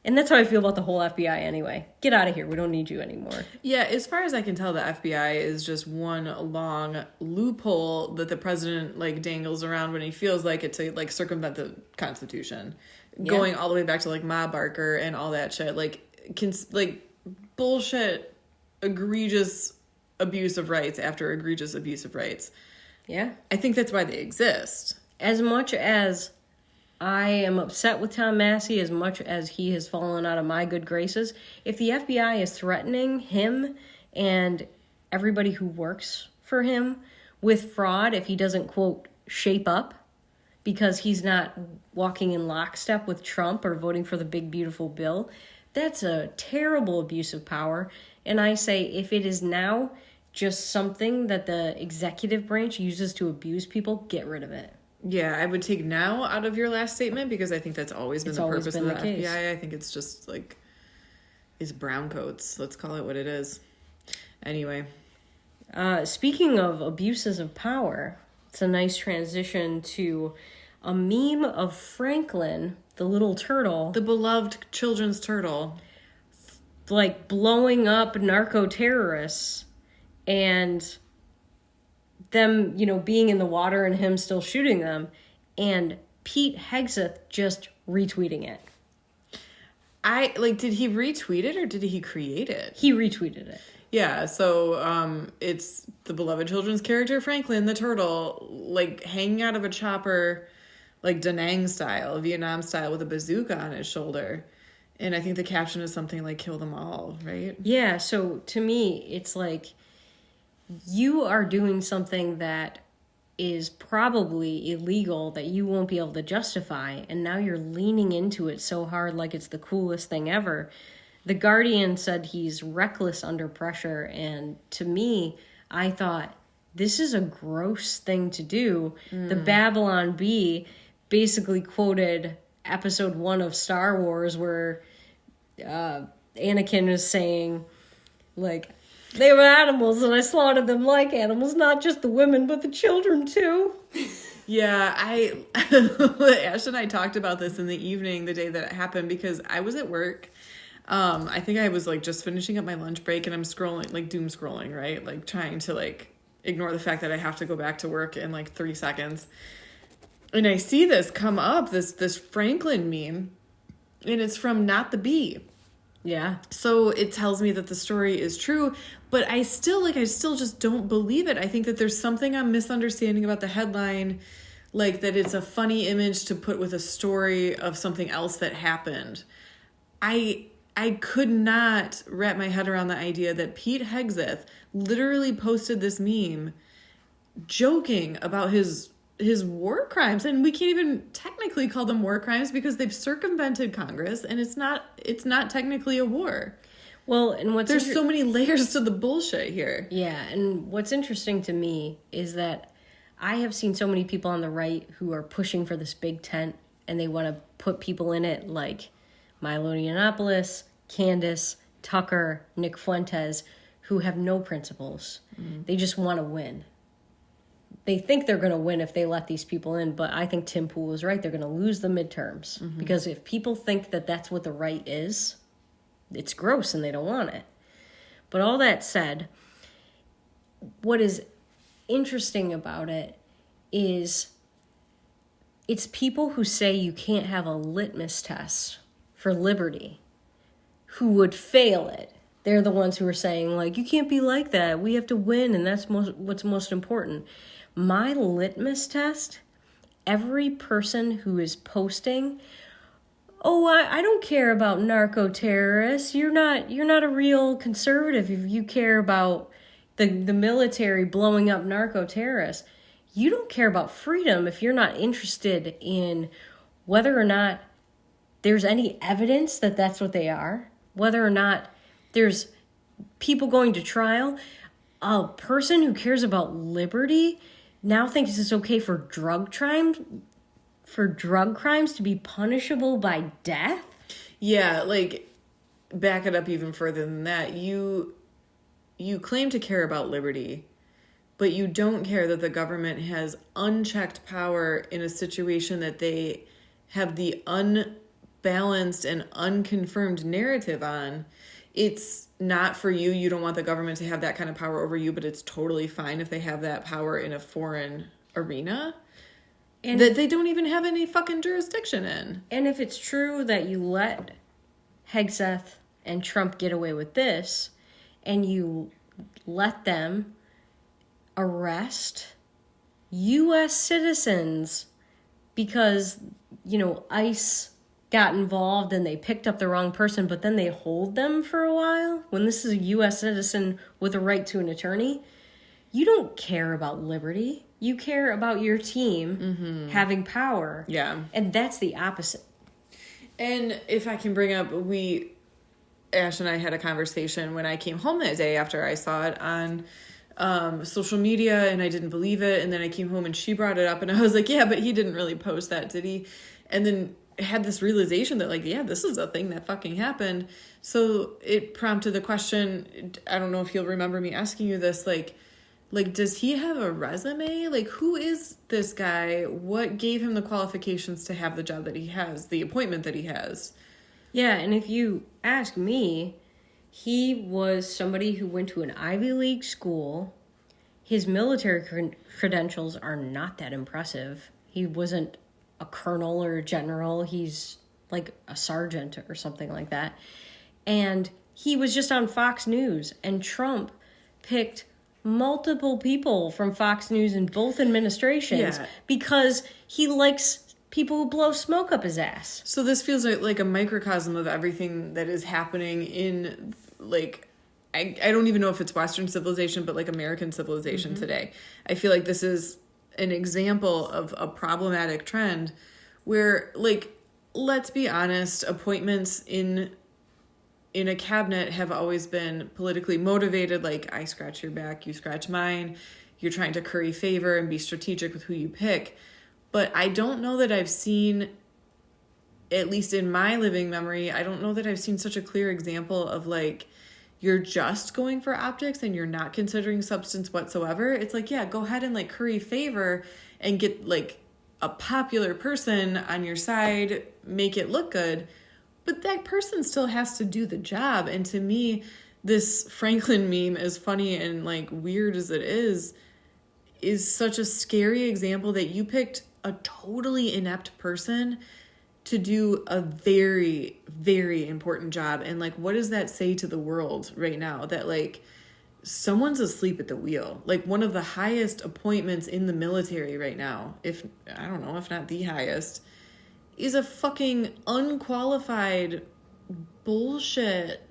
And that's how I feel about the whole FBI anyway. Get out of here. We don't need you anymore. Yeah, as far as I can tell, the FBI is just one long loophole that the president, like, dangles around when he feels like it to, like, circumvent the Constitution. Yeah. Going all the way back to, like, Ma Barker and all that shit. Like, bullshit, egregious abuse of rights after egregious abuse of rights. Yeah. I think that's why they exist. As much as I am upset with Tom Massey, as much as he has fallen out of my good graces, if the FBI is threatening him and everybody who works for him with fraud, if he doesn't, quote, shape up because he's not walking in lockstep with Trump or voting for the big, beautiful bill, that's a terrible abuse of power. And I say, if it is now just something that the executive branch uses to abuse people, get rid of it. Yeah, I would take now out of your last statement because I think that's always been the purpose of the FBI. I think it's just like, it's brown coats. Let's call it what it is. Anyway. Speaking of abuses of power, it's a nice transition to a meme of Franklin, the little turtle. The beloved children's turtle. Like blowing up narco-terrorists and them, being in the water and him still shooting them, and Pete Hegseth just retweeting it. Did he retweet it or did he create it? He retweeted it. Yeah, so it's the beloved children's character Franklin the turtle, like hanging out of a chopper, like Da Nang style, Vietnam style, with a bazooka on his shoulder. And I think the caption is something like "kill them all," right? Yeah, so to me, it's like, you are doing something that is probably illegal that you won't be able to justify, and now you're leaning into it so hard like it's the coolest thing ever. The Guardian said he's reckless under pressure, and to me, I thought, this is a gross thing to do. The Babylon Bee basically quoted episode 1 of Star Wars where Anakin is saying, like, they were animals and I slaughtered them like animals, not just the women, but the children too. Yeah, Ash and I talked about this in the evening, the day that it happened, because I was at work. I think I was like just finishing up my lunch break and I'm scrolling, like doom scrolling, right? Like trying to like ignore the fact that I have to go back to work in like 3 seconds. And I see this come up, this Franklin meme, and it's from Not the Bee. Yeah. So it tells me that the story is true, but I still just don't believe it. I think that there's something I'm misunderstanding about the headline, like that it's a funny image to put with a story of something else that happened. I could not wrap my head around the idea that Pete Hegseth literally posted this meme joking about his war crimes, and we can't even technically call them war crimes because they've circumvented Congress, and it's not technically a war. Well, and there's so many layers to the bullshit here. Yeah, and what's interesting to me is that I have seen so many people on the right who are pushing for this big tent, and they want to put people in it like Milo Yiannopoulos, Candace, Tucker, Nick Fuentes, who have no principles. They just want to win. They think they're going to win if they let these people in, but I think Tim Pool is right. They're going to lose the midterms because if people think that that's what the right is, it's gross and they don't want it. But all that said, what is interesting about it is it's people who say you can't have a litmus test for liberty who would fail it. They're the ones who are saying, like, you can't be like that. We have to win, and that's what's most important. My litmus test, every person who is posting, oh, I don't care about narco-terrorists. You're not a real conservative if you care about the military blowing up narco-terrorists. You don't care about freedom if you're not interested in whether or not there's any evidence that that's what they are, whether or not there's people going to trial. A person who cares about liberty now thinks it's okay for drug crimes to be punishable by death? Yeah, like, back it up even further than that. You claim to care about liberty, but you don't care that the government has unchecked power in a situation that they have the unbalanced and unconfirmed narrative on. It's not for you. You don't want the government to have that kind of power over you, but it's totally fine if they have that power in a foreign arena and that they don't even have any fucking jurisdiction in. And if it's true that you let Hegseth and Trump get away with this, and you let them arrest U.S. citizens because, ICE got involved and they picked up the wrong person, but then they hold them for a while, when this is a U.S. citizen with a right to an attorney, you don't care about liberty. You care about your team having power. Yeah. And that's the opposite. And if I can bring up, Ash and I had a conversation when I came home that day after I saw it on social media, and I didn't believe it. And then I came home and she brought it up, and I was like, yeah, but he didn't really post that, did he? And then had this realization that, like, yeah, this is a thing that fucking happened. So it prompted the question, I don't know if you'll remember me asking you this, like, does he have a resume? Like, who is this guy? What gave him the qualifications to have the job that he has, the appointment that he has? Yeah, and if you ask me, he was somebody who went to an Ivy League school. His military credentials are not that impressive. He wasn't a colonel or a general. He's like a sergeant or something like that. And he was just on Fox News, and Trump picked multiple people from Fox News in both administrations because he likes people who blow smoke up his ass. So this feels like a microcosm of everything that is happening in, like, I don't even know if it's Western civilization, but like American civilization today. I feel like this is an example of a problematic trend where, like, let's be honest, appointments in a cabinet have always been politically motivated. Like, I scratch your back, you scratch mine. You're trying to curry favor and be strategic with who you pick. But I don't know that I've seen, at least in my living memory, I don't know that I've seen such a clear example of, like, you're just going for optics and you're not considering substance whatsoever. It's like, yeah, go ahead and, like, curry favor and get, like, a popular person on your side, make it look good. But that person still has to do the job. And to me, this Franklin meme, as funny and, like, weird as it is such a scary example that you picked a totally inept person to do a very, very important job. And like, what does that say to the world right now? That like someone's asleep at the wheel. Like one of the highest appointments in the military right now, if not the highest, is a fucking unqualified bullshit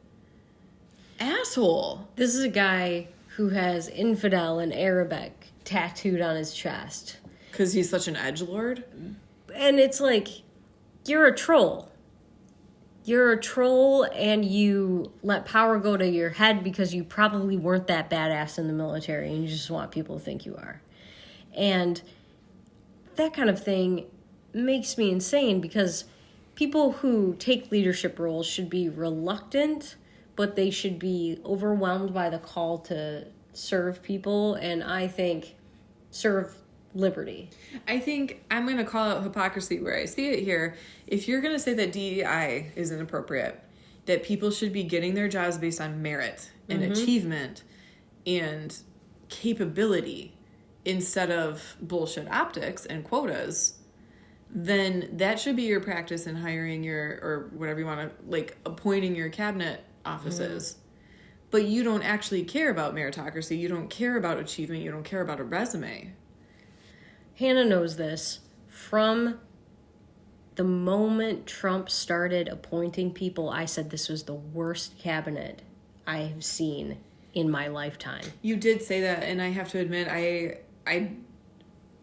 asshole. This is a guy who has infidel in Arabic tattooed on his chest. Because he's such an edgelord? And it's like, you're a troll. You're a troll, and you let power go to your head because you probably weren't that badass in the military, and you just want people to think you are. And that kind of thing makes me insane, because people who take leadership roles should be reluctant, but they should be overwhelmed by the call to serve people, and I think serve liberty. I think I'm going to call out hypocrisy where I see it here. If you're going to say that DEI is inappropriate, that people should be getting their jobs based on merit and achievement and capability instead of bullshit optics and quotas, then that should be your practice in hiring your, or whatever you want to, like, appointing your cabinet offices. But you don't actually care about meritocracy. You don't care about achievement. You don't care about a resume. Hannah knows this. From the moment Trump started appointing people, I said this was the worst cabinet I have seen in my lifetime. You did say that, and I have to admit, I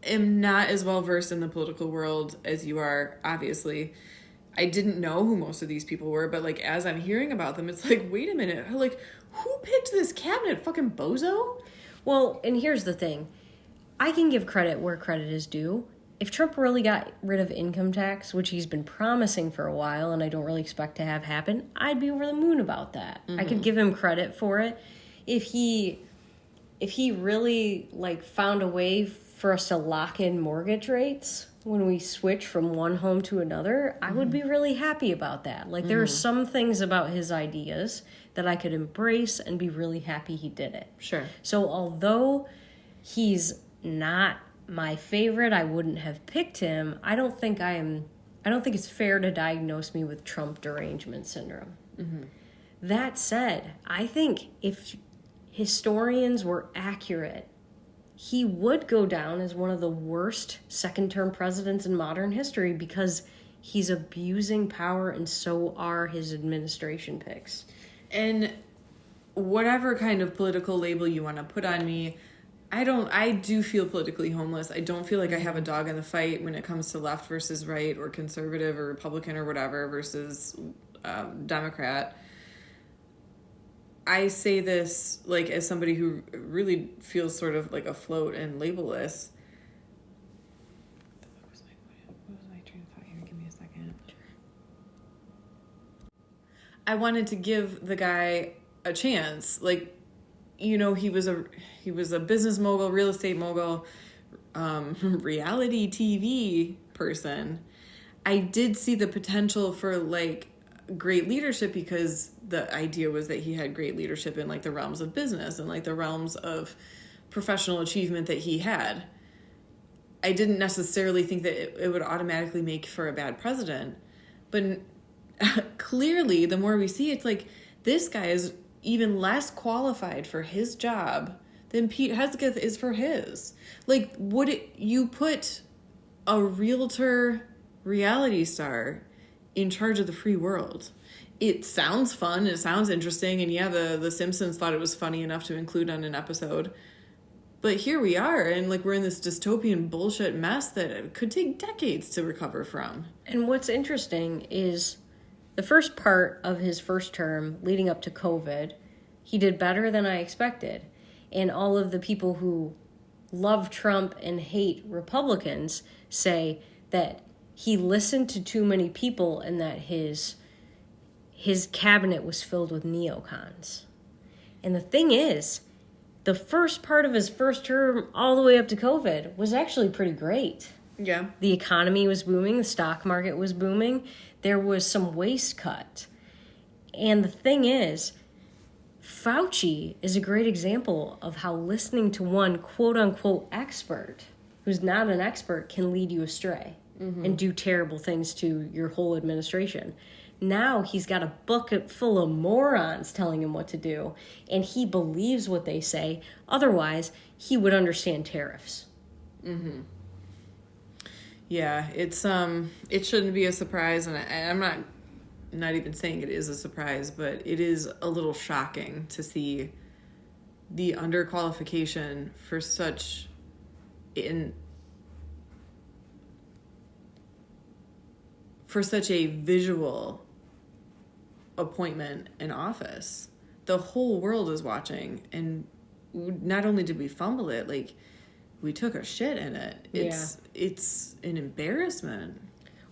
am not as well versed in the political world as you are, obviously. I didn't know who most of these people were, but like as I'm hearing about them, it's like, wait a minute, like who picked this cabinet? Fucking bozo? Well, and here's the thing. I can give credit where credit is due. If Trump really got rid of income tax, which he's been promising for a while and I don't really expect to have happen, I'd be over the moon about that. I could give him credit for it. If he really like found a way for us to lock in mortgage rates when we switch from one home to another, I would be really happy about that. Like there are some things about his ideas that I could embrace and be really happy he did it. Sure. So although he's not my favorite, I wouldn't have picked him. I don't think it's fair to diagnose me with Trump derangement syndrome. That said, I think if historians were accurate, he would go down as one of the worst second-term presidents in modern history because he's abusing power, and so are his administration picks. And whatever kind of political label you want to put on me, I do feel politically homeless. I don't feel like I have a dog in the fight when it comes to left versus right or conservative or Republican or whatever versus Democrat. I say this like as somebody who really feels sort of like afloat and labelless. What was my train of thought here? Give me a second. I wanted to give the guy a chance. Like, you know, he was a business mogul, real estate mogul, reality TV person. I did see the potential for like great leadership because the idea was that he had great leadership in like the realms of business and like the realms of professional achievement that he had. I didn't necessarily think that it would automatically make for a bad president, but clearly the more we see, it's like this guy is even less qualified for his job than Pete Hegseth is for his. Like, you put a realtor reality star in charge of the free world. It sounds fun, it sounds interesting, and yeah, the Simpsons thought it was funny enough to include on an episode. But here we are, and like we're in this dystopian bullshit mess that could take decades to recover from. And what's interesting is the first part of his first term, leading up to COVID, he did better than I expected. And all of the people who love Trump and hate Republicans say that he listened to too many people and that his cabinet was filled with neocons. And the thing is, the first part of his first term all the way up to COVID was actually pretty great. Yeah. The economy was booming. The stock market was booming. There was some waste cut. And the thing is, Fauci is a great example of how listening to one quote-unquote expert who's not an expert can lead you astray. and do terrible things to your whole administration. Now he's got a bucket full of morons telling him what to do, and he believes what they say. Otherwise, he would understand tariffs. Mm-hmm. Yeah, it shouldn't be a surprise, and I'm not even saying it is a surprise, but it is a little shocking to see the underqualification for such a visual appointment in office. The whole world is watching, and not only did we fumble it, like, we took a shit in it. It's an embarrassment.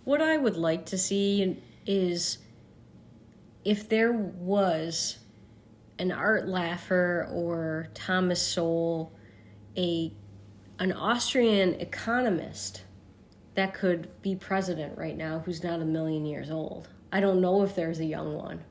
What I would like to see is if there was an Art Laffer or Thomas Sowell, an Austrian economist that could be president right now who's not a million years old. I don't know if there's a young one,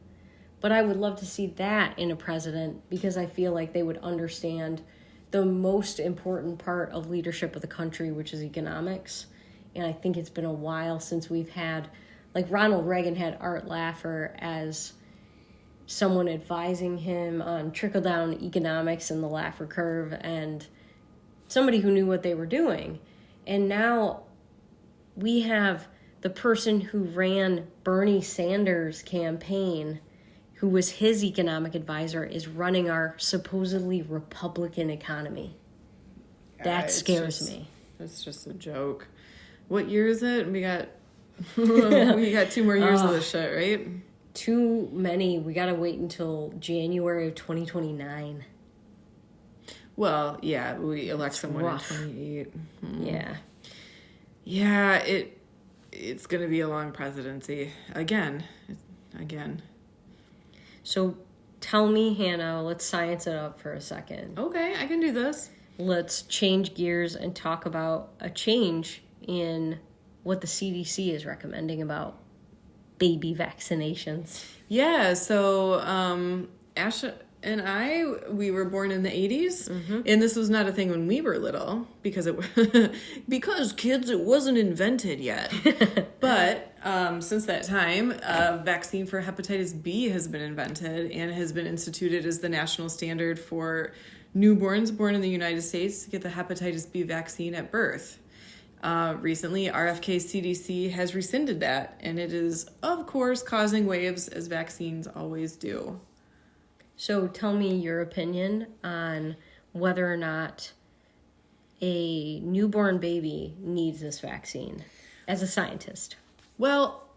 but I would love to see that in a president, because I feel like they would understand the most important part of leadership of the country, which is economics. And I think it's been a while since we've had, like, Ronald Reagan had Art Laffer as someone advising him on trickle-down economics and the Laffer curve, and somebody who knew what they were doing. And now we have the person who ran Bernie Sanders' campaign, who was his economic advisor, is running our supposedly Republican economy. That scares me. That's just a joke. What year is it? We got 2 more years of this shit, right? Too many. We got to wait until January of 2029. Well, yeah, we elect someone in 28. Yeah. Yeah, it's going to be a long presidency. Again. So tell me, Hannah, let's science it up for a second. Okay, I can do this. Let's change gears and talk about a change in what the CDC is recommending about baby vaccinations. Yeah, so Ash and we were born in the 80s, and this was not a thing when we were little, because kids, it wasn't invented yet. But since that time, a vaccine for hepatitis B has been invented and has been instituted as the national standard for newborns born in the United States to get the hepatitis B vaccine at birth. Recently, RFK CDC has rescinded that, and it is, of course, causing waves, as vaccines always do. So tell me your opinion on whether or not a newborn baby needs this vaccine as a scientist. Well,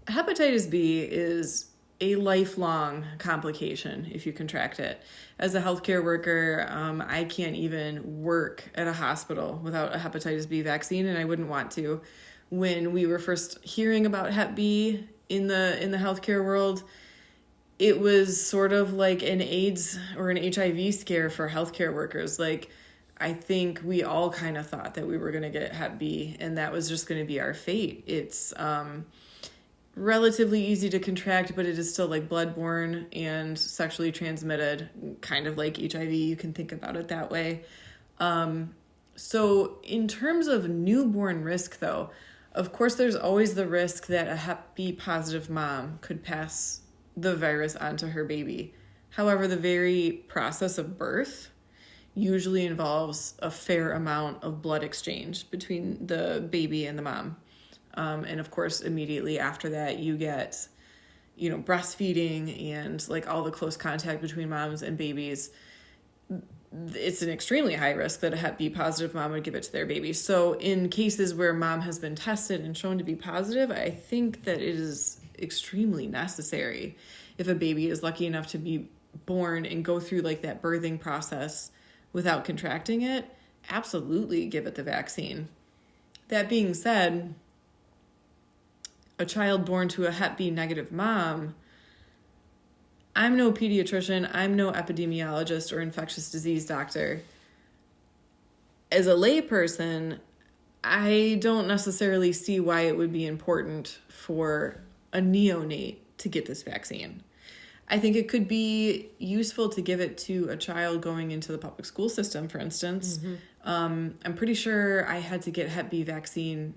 hepatitis B is a lifelong complication if you contract it. As a healthcare worker, I can't even work at a hospital without a hepatitis B vaccine, and I wouldn't want to. When we were first hearing about Hep B in the healthcare world, it was sort of like an AIDS or an HIV scare for healthcare workers. Like, I think we all kind of thought that we were going to get Hep B, and that was just going to be our fate. It's relatively easy to contract, but it is still like bloodborne and sexually transmitted, kind of like HIV. You can think about it that way. So in terms of newborn risk, though, of course, there's always the risk that a Hep B positive mom could pass the virus onto her baby. However, the very process of birth usually involves a fair amount of blood exchange between the baby and the mom. And of course, immediately after that, you get, breastfeeding and like all the close contact between moms and babies. It's an extremely high risk that a Hep B positive mom would give it to their baby. So in cases where mom has been tested and shown to be positive, I think that it is extremely necessary, if a baby is lucky enough to be born and go through like that birthing process without contracting it, absolutely give it the vaccine. That being said, a child born to a Hep B negative mom, I'm no pediatrician, I'm no epidemiologist or infectious disease doctor. As a layperson, I don't necessarily see why it would be important for a neonate to get this vaccine. I think it could be useful to give it to a child going into the public school system, for instance. I'm pretty sure I had to get Hep B vaccine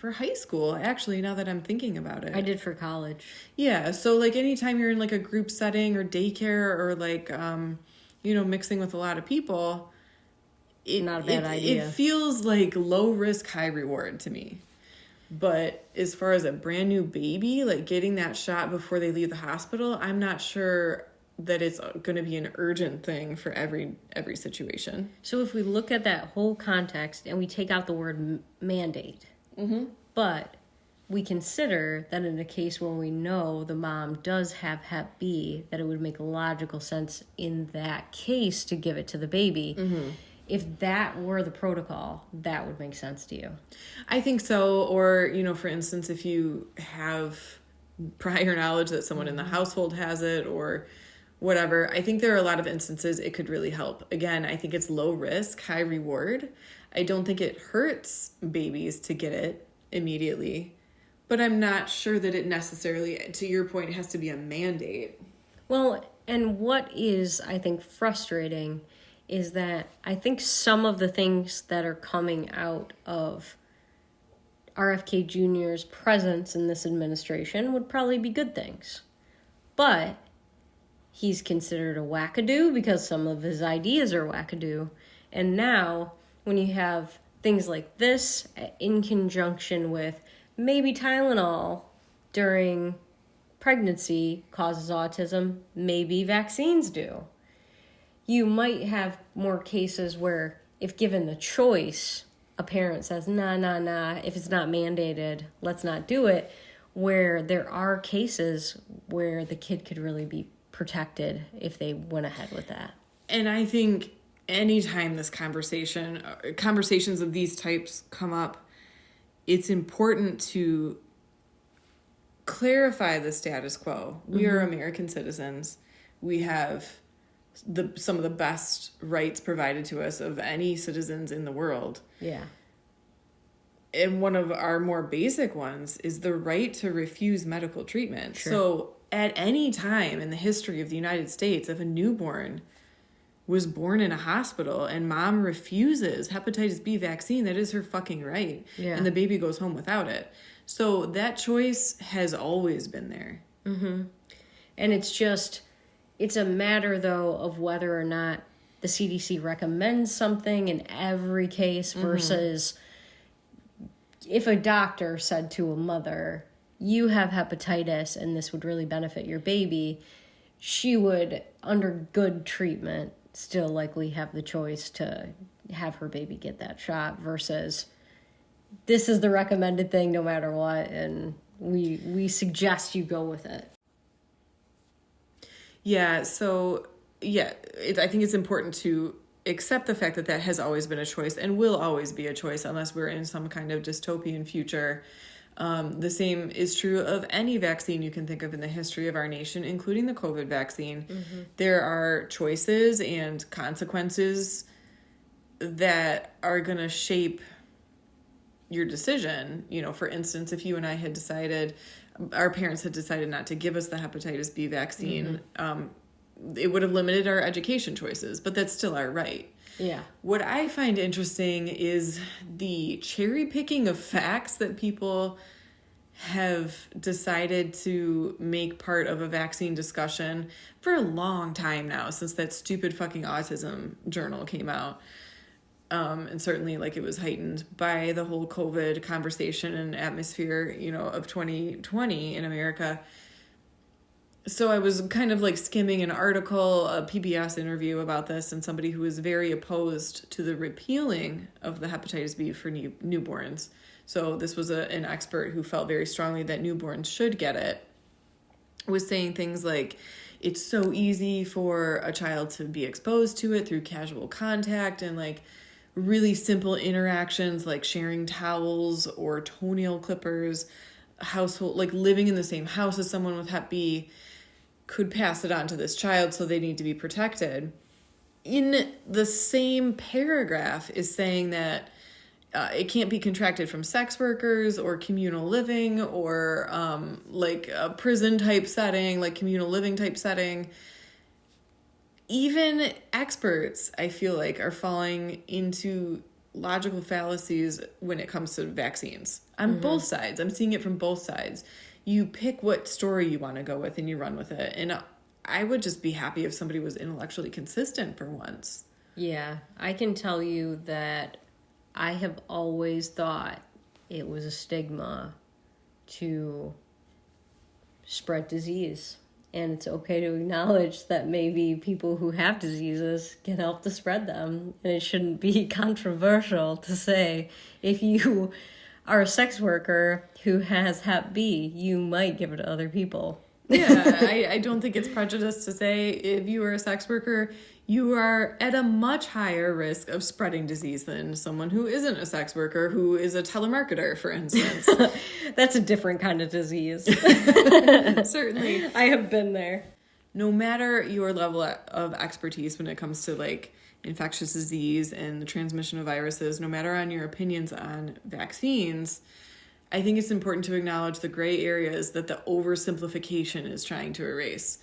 for high school, actually, now that I'm thinking about it. I did for college. Yeah, so like anytime you're in like a group setting or daycare or like, mixing with a lot of people, not a bad idea. It feels like low risk, high reward to me. But as far as a brand new baby, like getting that shot before they leave the hospital, I'm not sure that it's going to be an urgent thing for every situation. So if we look at that whole context and we take out the word mandate, but we consider that in a case where we know the mom does have Hep B, that it would make logical sense in that case to give it to the baby. If that were the protocol, that would make sense to you. I think so. Or, for instance, if you have prior knowledge that someone in the household has it or whatever, I think there are a lot of instances it could really help. Again, I think it's low risk, high reward. I don't think it hurts babies to get it immediately, but I'm not sure that it necessarily, to your point, it has to be a mandate. Well, and what is, I think, frustrating is that I think some of the things that are coming out of RFK Jr.'s presence in this administration would probably be good things. But he's considered a wackadoo because some of his ideas are wackadoo. And now, when you have things like this in conjunction with maybe Tylenol during pregnancy causes autism, maybe vaccines do. You might have more cases where if given the choice, a parent says, nah, if it's not mandated, let's not do it, where there are cases where the kid could really be protected if they went ahead with that. And I think anytime this conversations of these types come up, it's important to clarify the status quo. We are American citizens. We have some of the best rights provided to us of any citizens in the world. Yeah. And one of our more basic ones is the right to refuse medical treatment. Sure. So at any time in the history of the United States, if a newborn was born in a hospital and mom refuses hepatitis B vaccine, that is her fucking right. Yeah. And the baby goes home without it. So that choice has always been there. And it's a matter, though, of whether or not the CDC recommends something in every case versus if a doctor said to a mother, you have hepatitis and this would really benefit your baby, she would, under good treatment, still likely have the choice to have her baby get that shot versus this is the recommended thing no matter what, and we suggest you go with it. Yeah, so, I think it's important to accept the fact that that has always been a choice and will always be a choice unless we're in some kind of dystopian future. The same is true of any vaccine you can think of in the history of our nation, including the COVID vaccine. There are choices and consequences that are going to shape your decision. For instance, if you and I had decided, our parents had decided not to give us the hepatitis B vaccine, it would have limited our education choices, but that's still our right. Yeah. What I find interesting is the cherry picking of facts that people have decided to make part of a vaccine discussion for a long time now, since that stupid fucking autism journal came out. And certainly it was heightened by the whole COVID conversation and atmosphere, of 2020 in America. So I was kind of skimming an article, a PBS interview about this, and somebody who was very opposed to the repealing of the hepatitis B for newborns. So this was an expert who felt very strongly that newborns should get it, was saying things like, it's so easy for a child to be exposed to it through casual contact and really simple interactions like sharing towels or toenail clippers, household, living in the same house as someone with Hep B could pass it on to this child, so they need to be protected. In the same paragraph is saying that it can't be contracted from sex workers or communal living or a prison type setting, communal living type setting. Even experts, I feel are falling into logical fallacies when it comes to vaccines on both sides. I'm seeing it from both sides. You pick what story you want to go with and you run with it. And I would just be happy if somebody was intellectually consistent for once. Yeah, I can tell you that I have always thought it was a stigma to spread disease. And it's okay to acknowledge that maybe people who have diseases can help to spread them. And it shouldn't be controversial to say, if you are a sex worker who has Hep B, you might give it to other people. Yeah, I don't think it's prejudice to say if you are a sex worker, you are at a much higher risk of spreading disease than someone who isn't a sex worker, who is a telemarketer, for instance. That's a different kind of disease. Certainly. I have been there. No matter your level of expertise when it comes to like infectious disease and the transmission of viruses, no matter on your opinions on vaccines, I think it's important to acknowledge the gray areas that the oversimplification is trying to erase.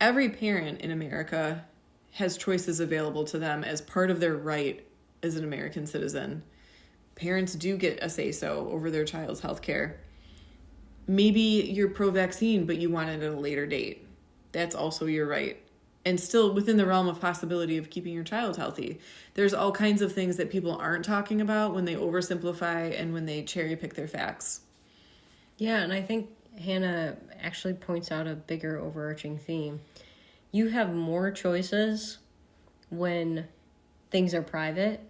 Every parent in America has choices available to them as part of their right as an American citizen. Parents do get a say-so over their child's health care. Maybe you're pro-vaccine, but you want it at a later date. That's also your right. And still within the realm of possibility of keeping your child healthy. There's all kinds of things that people aren't talking about when they oversimplify and when they cherry pick their facts. Yeah, and I think Hannah actually points out a bigger overarching theme. You have more choices when things are private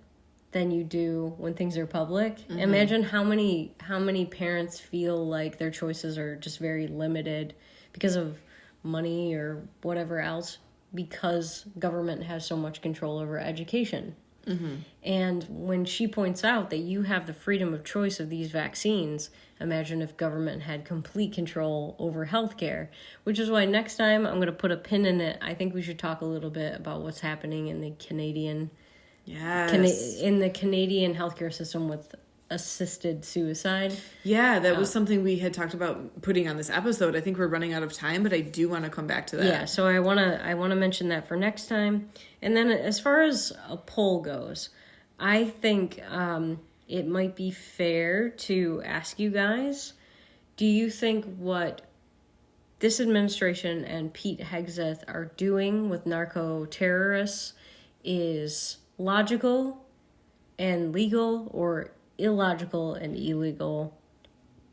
than you do when things are public. Mm-hmm. Imagine how many parents feel like their choices are just very limited because of money or whatever else, because government has so much control over education. Mm-hmm. And when she points out that you have the freedom of choice of these vaccines, imagine if government had complete control over healthcare, which is why next time I'm going to put a pin in it. I think we should talk a little bit about what's happening in the Canadian healthcare system with assisted suicide. Yeah, that was something we had talked about putting on this episode. I think we're running out of time, but I do want to come back to that. Yeah, so I want to mention that for next time. And then as far as a poll goes, I think it might be fair to ask you guys, do you think what this administration and Pete Hegseth are doing with narco-terrorists is logical and legal, or illogical and illegal?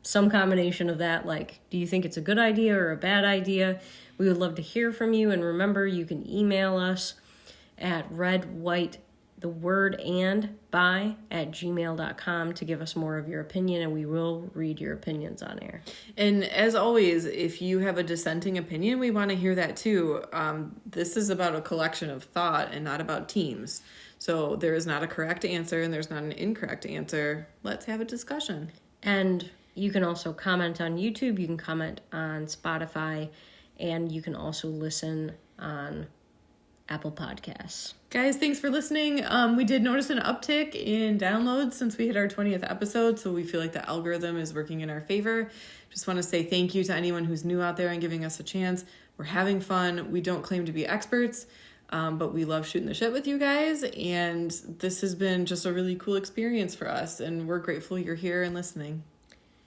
Some combination of that. Like, do you think it's a good idea or a bad idea? We would love to hear from you. And remember, you can email us at redwhitetheWordandby@gmail.com to give us more of your opinion, and we will read your opinions on air. And as always, if you have a dissenting opinion, we want to hear that too. This is about a collection of thought and not about teams. So there is not a correct answer and there's not an incorrect answer. Let's have a discussion. And you can also comment on YouTube, you can comment on Spotify, and you can also listen on Apple Podcasts. Guys, thanks for listening. We did notice an uptick in downloads since we hit our 20th episode, so we feel like the algorithm is working in our favor. Just want to say thank you to anyone who's new out there and giving us a chance. We're having fun. We don't claim to be experts, but we love shooting the shit with you guys, and this has been just a really cool experience for us, and we're grateful you're here and listening.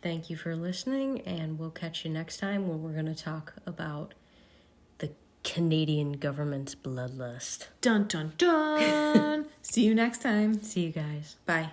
Thank you for listening, and we'll catch you next time when we're going to talk about the Canadian government's bloodlust. Dun, dun, dun. See you next time. See you guys. Bye.